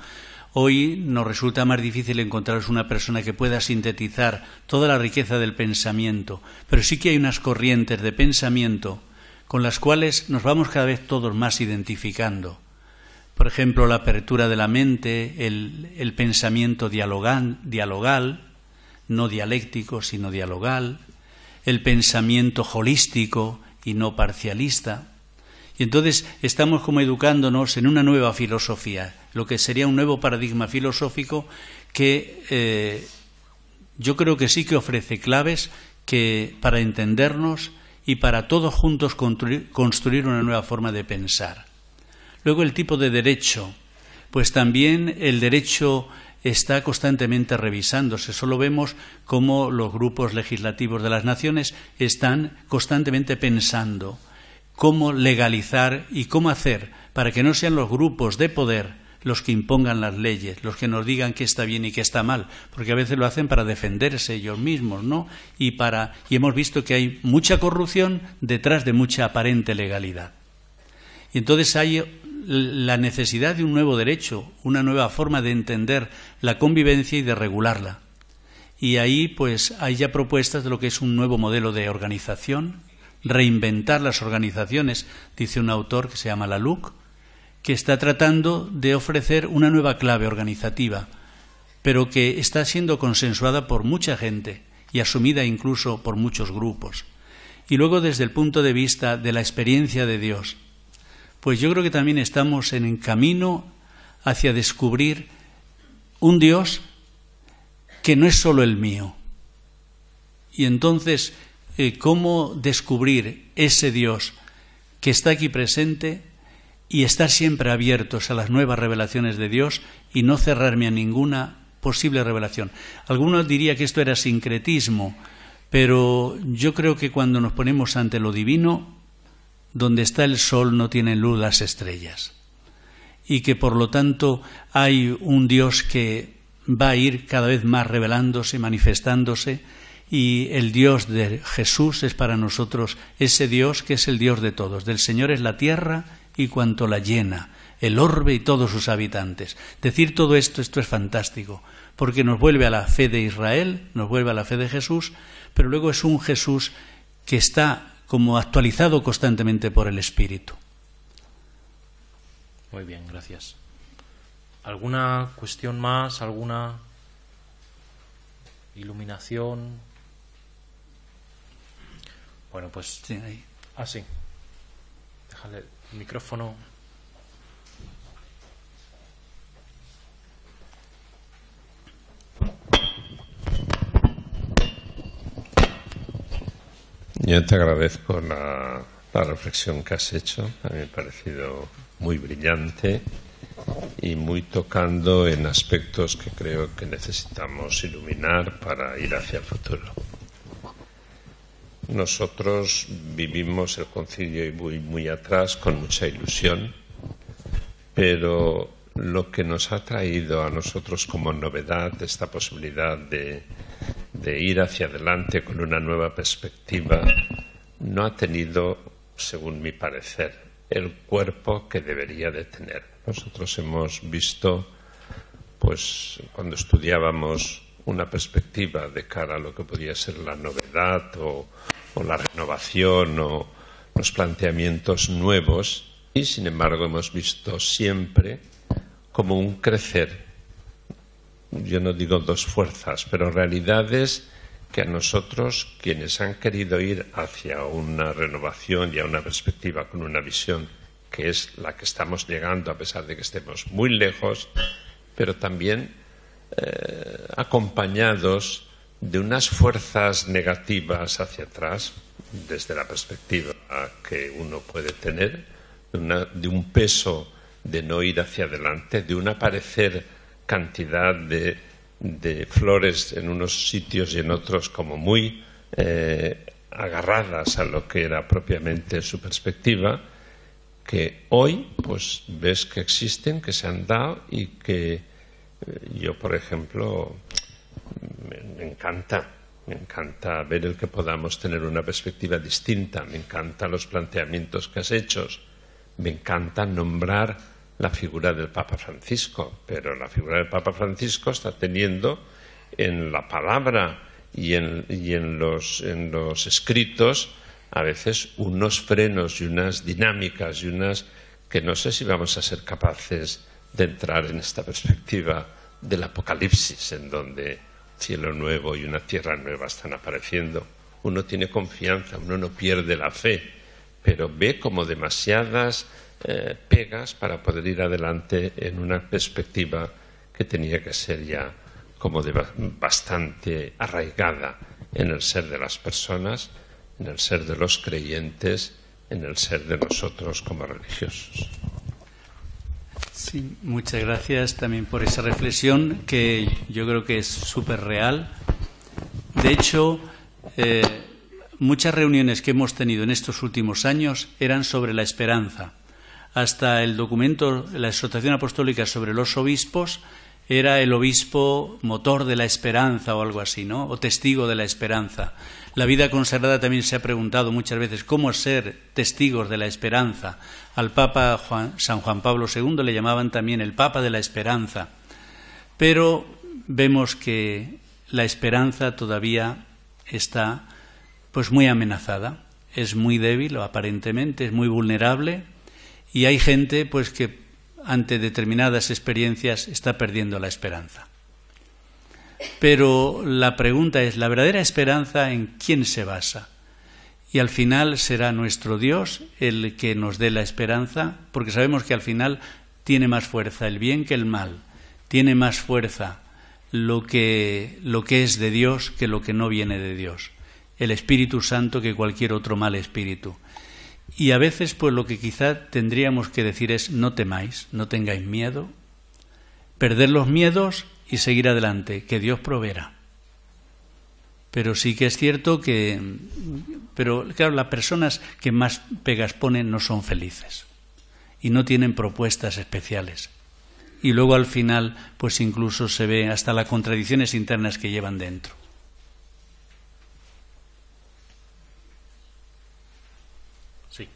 Hoy nos resulta más difícil encontrar una persona que pueda sintetizar toda la riqueza del pensamiento, pero sí que hay unas corrientes de pensamiento con las cuales nos vamos cada vez todos más identificando. Por ejemplo, la apertura de la mente, el pensamiento dialogal, no dialéctico, sino dialogal, el pensamiento holístico y no parcialista. Y entonces estamos como educándonos en una nueva filosofía, lo que sería un nuevo paradigma filosófico que yo creo que sí que ofrece claves para entendernos y para todos juntos construir una nueva forma de pensar. Luego el tipo de derecho, pues también el derecho está constantemente revisándose. Solo vemos cómo los grupos legislativos de las naciones están constantemente pensando cómo legalizar y cómo hacer para que no sean los grupos de poder los que impongan las leyes, los que nos digan qué está bien y qué está mal, porque a veces lo hacen para defenderse ellos mismos, ¿no? Y hemos visto que hay mucha corrupción detrás de mucha aparente legalidad. Y entonces hay la necesidad de un nuevo derecho, una nueva forma de entender la convivencia y de regularla. Y ahí pues hay ya propuestas de lo que es un nuevo modelo de organización, reinventar las organizaciones, dice un autor que se llama Laluc, que está tratando de ofrecer una nueva clave organizativa, pero que está siendo consensuada por mucha gente y asumida incluso por muchos grupos. Y luego desde el punto de vista de la experiencia de Dios, pues yo creo que también estamos en camino hacia descubrir un Dios que no es solo el mío. Y entonces, ¿cómo descubrir ese Dios que está aquí presente y estar siempre abiertos a las nuevas revelaciones de Dios y no cerrarme a ninguna posible revelación? Algunos dirían que esto era sincretismo, pero yo creo que cuando nos ponemos ante lo divino, donde está el sol no tienen luz las estrellas, y que por lo tanto hay un Dios que va a ir cada vez más revelándose, manifestándose, y el Dios de Jesús es para nosotros ese Dios que es el Dios de todos. Del Señor es la tierra y cuanto la llena, el orbe y todos sus habitantes. Decir todo esto es fantástico, porque nos vuelve a la fe de Israel, nos vuelve a la fe de Jesús, pero luego es un Jesús que está como actualizado constantemente por el Espíritu. Muy bien, gracias. ¿Alguna cuestión más? ¿Alguna iluminación? Bueno, pues... Sí, ahí. Ah, sí. Déjale el micrófono. Yo te agradezco la reflexión que has hecho. A mí me ha parecido muy brillante y muy tocando en aspectos que creo que necesitamos iluminar para ir hacia el futuro. Nosotros vivimos el concilio y muy atrás con mucha ilusión, pero lo que nos ha traído a nosotros como novedad esta posibilidad de ir hacia adelante con una nueva perspectiva no ha tenido, según mi parecer, el cuerpo que debería de tener. Nosotros hemos visto, pues, cuando estudiábamos una perspectiva de cara a lo que podía ser la novedad o la renovación o los planteamientos nuevos, y sin embargo hemos visto siempre como un crecer, yo no digo dos fuerzas, pero realidades que a nosotros, quienes han querido ir hacia una renovación y a una perspectiva con una visión que es la que estamos llegando a pesar de que estemos muy lejos, pero también acompañados de unas fuerzas negativas hacia atrás, desde la perspectiva que uno puede tener, de un peso de no ir hacia adelante, de un aparecer cantidad de flores en unos sitios y en otros como muy agarradas a lo que era propiamente su perspectiva, que hoy pues ves que existen, que se han dado y que yo, por ejemplo, me encanta ver el que podamos tener una perspectiva distinta, me encantan los planteamientos que has hecho, me encanta nombrar la figura del Papa Francisco, pero la figura del Papa Francisco está teniendo en la palabra y en los escritos a veces unos frenos y unas dinámicas y unas que no sé si vamos a ser capaces de entrar en esta perspectiva del Apocalipsis, en donde cielo nuevo y una tierra nueva están apareciendo. Uno tiene confianza, uno no pierde la fe, pero ve como demasiadas pegas para poder ir adelante en una perspectiva que tenía que ser ya como bastante arraigada en el ser de las personas, en el ser de los creyentes, en el ser de nosotros como religiosos. Sí, muchas gracias también por esa reflexión que yo creo que es súper real. De hecho, muchas reuniones que hemos tenido en estos últimos años eran sobre la esperanza. Hasta el documento, la exhortación apostólica sobre los obispos, era el obispo motor de la esperanza o algo así, ¿no? O testigo de la esperanza. La vida consagrada también se ha preguntado muchas veces cómo ser testigos de la esperanza. Al Papa San Juan Pablo II le llamaban también el Papa de la Esperanza. Pero vemos que la esperanza todavía está pues muy amenazada, es muy débil o aparentemente, es muy vulnerable y hay gente pues que ante determinadas experiencias está perdiendo la esperanza. Pero la pregunta es, ¿la verdadera esperanza en quién se basa? Y al final será nuestro Dios el que nos dé la esperanza, porque sabemos que al final tiene más fuerza el bien que el mal, tiene más fuerza lo que es de Dios que lo que no viene de Dios, el Espíritu Santo que cualquier otro mal espíritu. Y a veces pues lo que quizá tendríamos que decir es no temáis, no tengáis miedo, perder los miedos y seguir adelante, que Dios proveerá. Pero sí que es cierto pero claro, las personas que más pegas ponen no son felices y no tienen propuestas especiales. Y luego al final pues incluso se ve hasta las contradicciones internas que llevan dentro. Sí.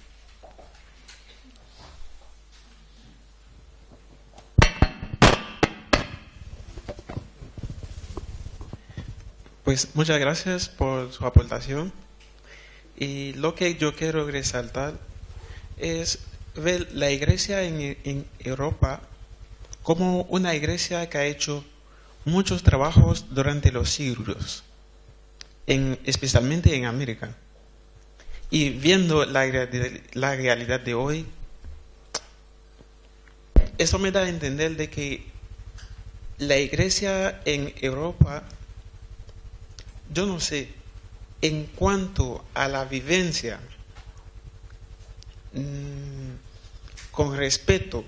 Pues muchas gracias por su aportación. Y lo que yo quiero resaltar es ver la iglesia en Europa como una iglesia que ha hecho muchos trabajos durante los siglos, especialmente en América. Y viendo la realidad de hoy, eso me da a entender de que la iglesia en Europa, yo no sé, en cuanto a la vivencia, con respecto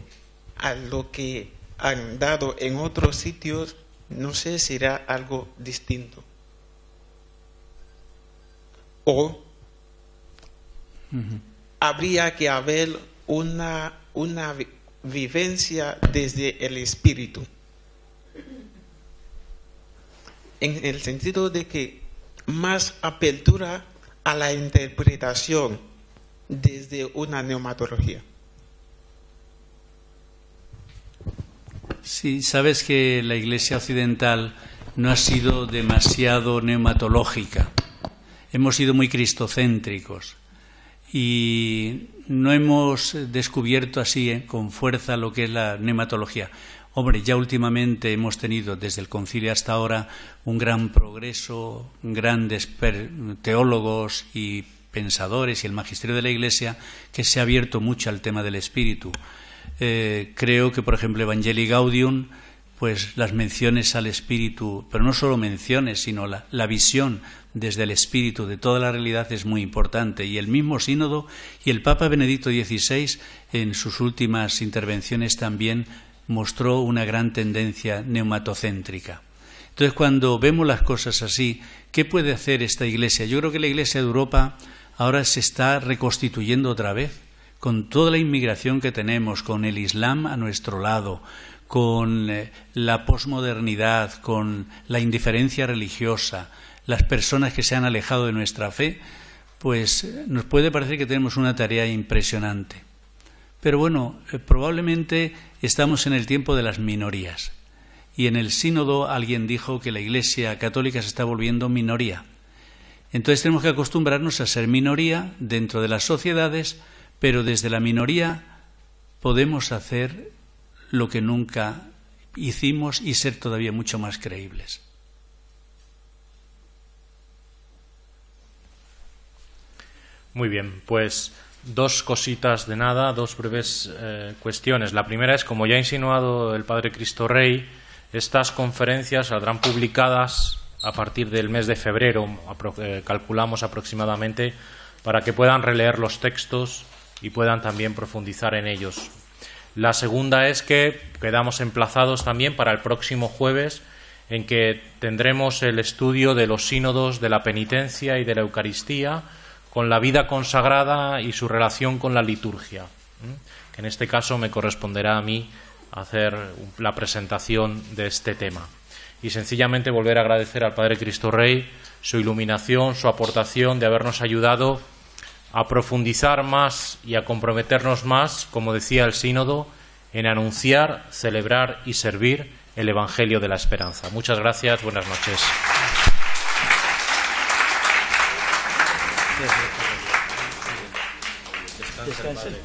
a lo que han dado en otros sitios, no sé si será algo distinto. O habría que haber una vivencia desde el espíritu, en el sentido de que más apertura a la interpretación desde una neumatología. Sí, sabes que la Iglesia occidental no ha sido demasiado neumatológica. Hemos sido muy cristocéntricos. y no hemos descubierto así con fuerza lo que es la pneumatología. Hombre, ya últimamente hemos tenido desde el concilio hasta ahora un gran progreso, grandes teólogos y pensadores y el magisterio de la Iglesia que se ha abierto mucho al tema del espíritu. Creo que, por ejemplo, Evangelii Gaudium, pues las menciones al espíritu, pero no solo menciones, sino la visión desde el espíritu de toda la realidad es muy importante. Y el mismo sínodo y el Papa Benedicto XVI en sus últimas intervenciones también mostró una gran tendencia neumatocéntrica. Entonces, cuando vemos las cosas así, ¿qué puede hacer esta Iglesia? Yo creo que la Iglesia de Europa ahora se está reconstituyendo otra vez, con toda la inmigración que tenemos, con el Islam a nuestro lado, con la posmodernidad, con la indiferencia religiosa, las personas que se han alejado de nuestra fe, pues nos puede parecer que tenemos una tarea impresionante. Pero bueno, probablemente estamos en el tiempo de las minorías. Y en el sínodo alguien dijo que la Iglesia católica se está volviendo minoría. Entonces tenemos que acostumbrarnos a ser minoría dentro de las sociedades, pero desde la minoría podemos hacer lo que nunca hicimos y ser todavía mucho más creíbles. Muy bien, pues dos cositas de nada, dos breves cuestiones. La primera es, como ya ha insinuado el Padre Cristo Rey, estas conferencias saldrán publicadas a partir del mes de febrero, calculamos aproximadamente, para que puedan releer los textos y puedan también profundizar en ellos. La segunda es que quedamos emplazados también para el próximo jueves, en que tendremos el estudio de los sínodos de la penitencia y de la Eucaristía, con la vida consagrada y su relación con la liturgia, que en este caso me corresponderá a mí hacer la presentación de este tema. Y sencillamente volver a agradecer al Padre Cristo Rey su iluminación, su aportación de habernos ayudado a profundizar más y a comprometernos más, como decía el sínodo, en anunciar, celebrar y servir el Evangelio de la Esperanza. Muchas gracias, buenas noches. Descansen.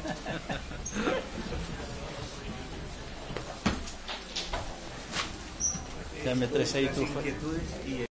Ya me traes ahí tu...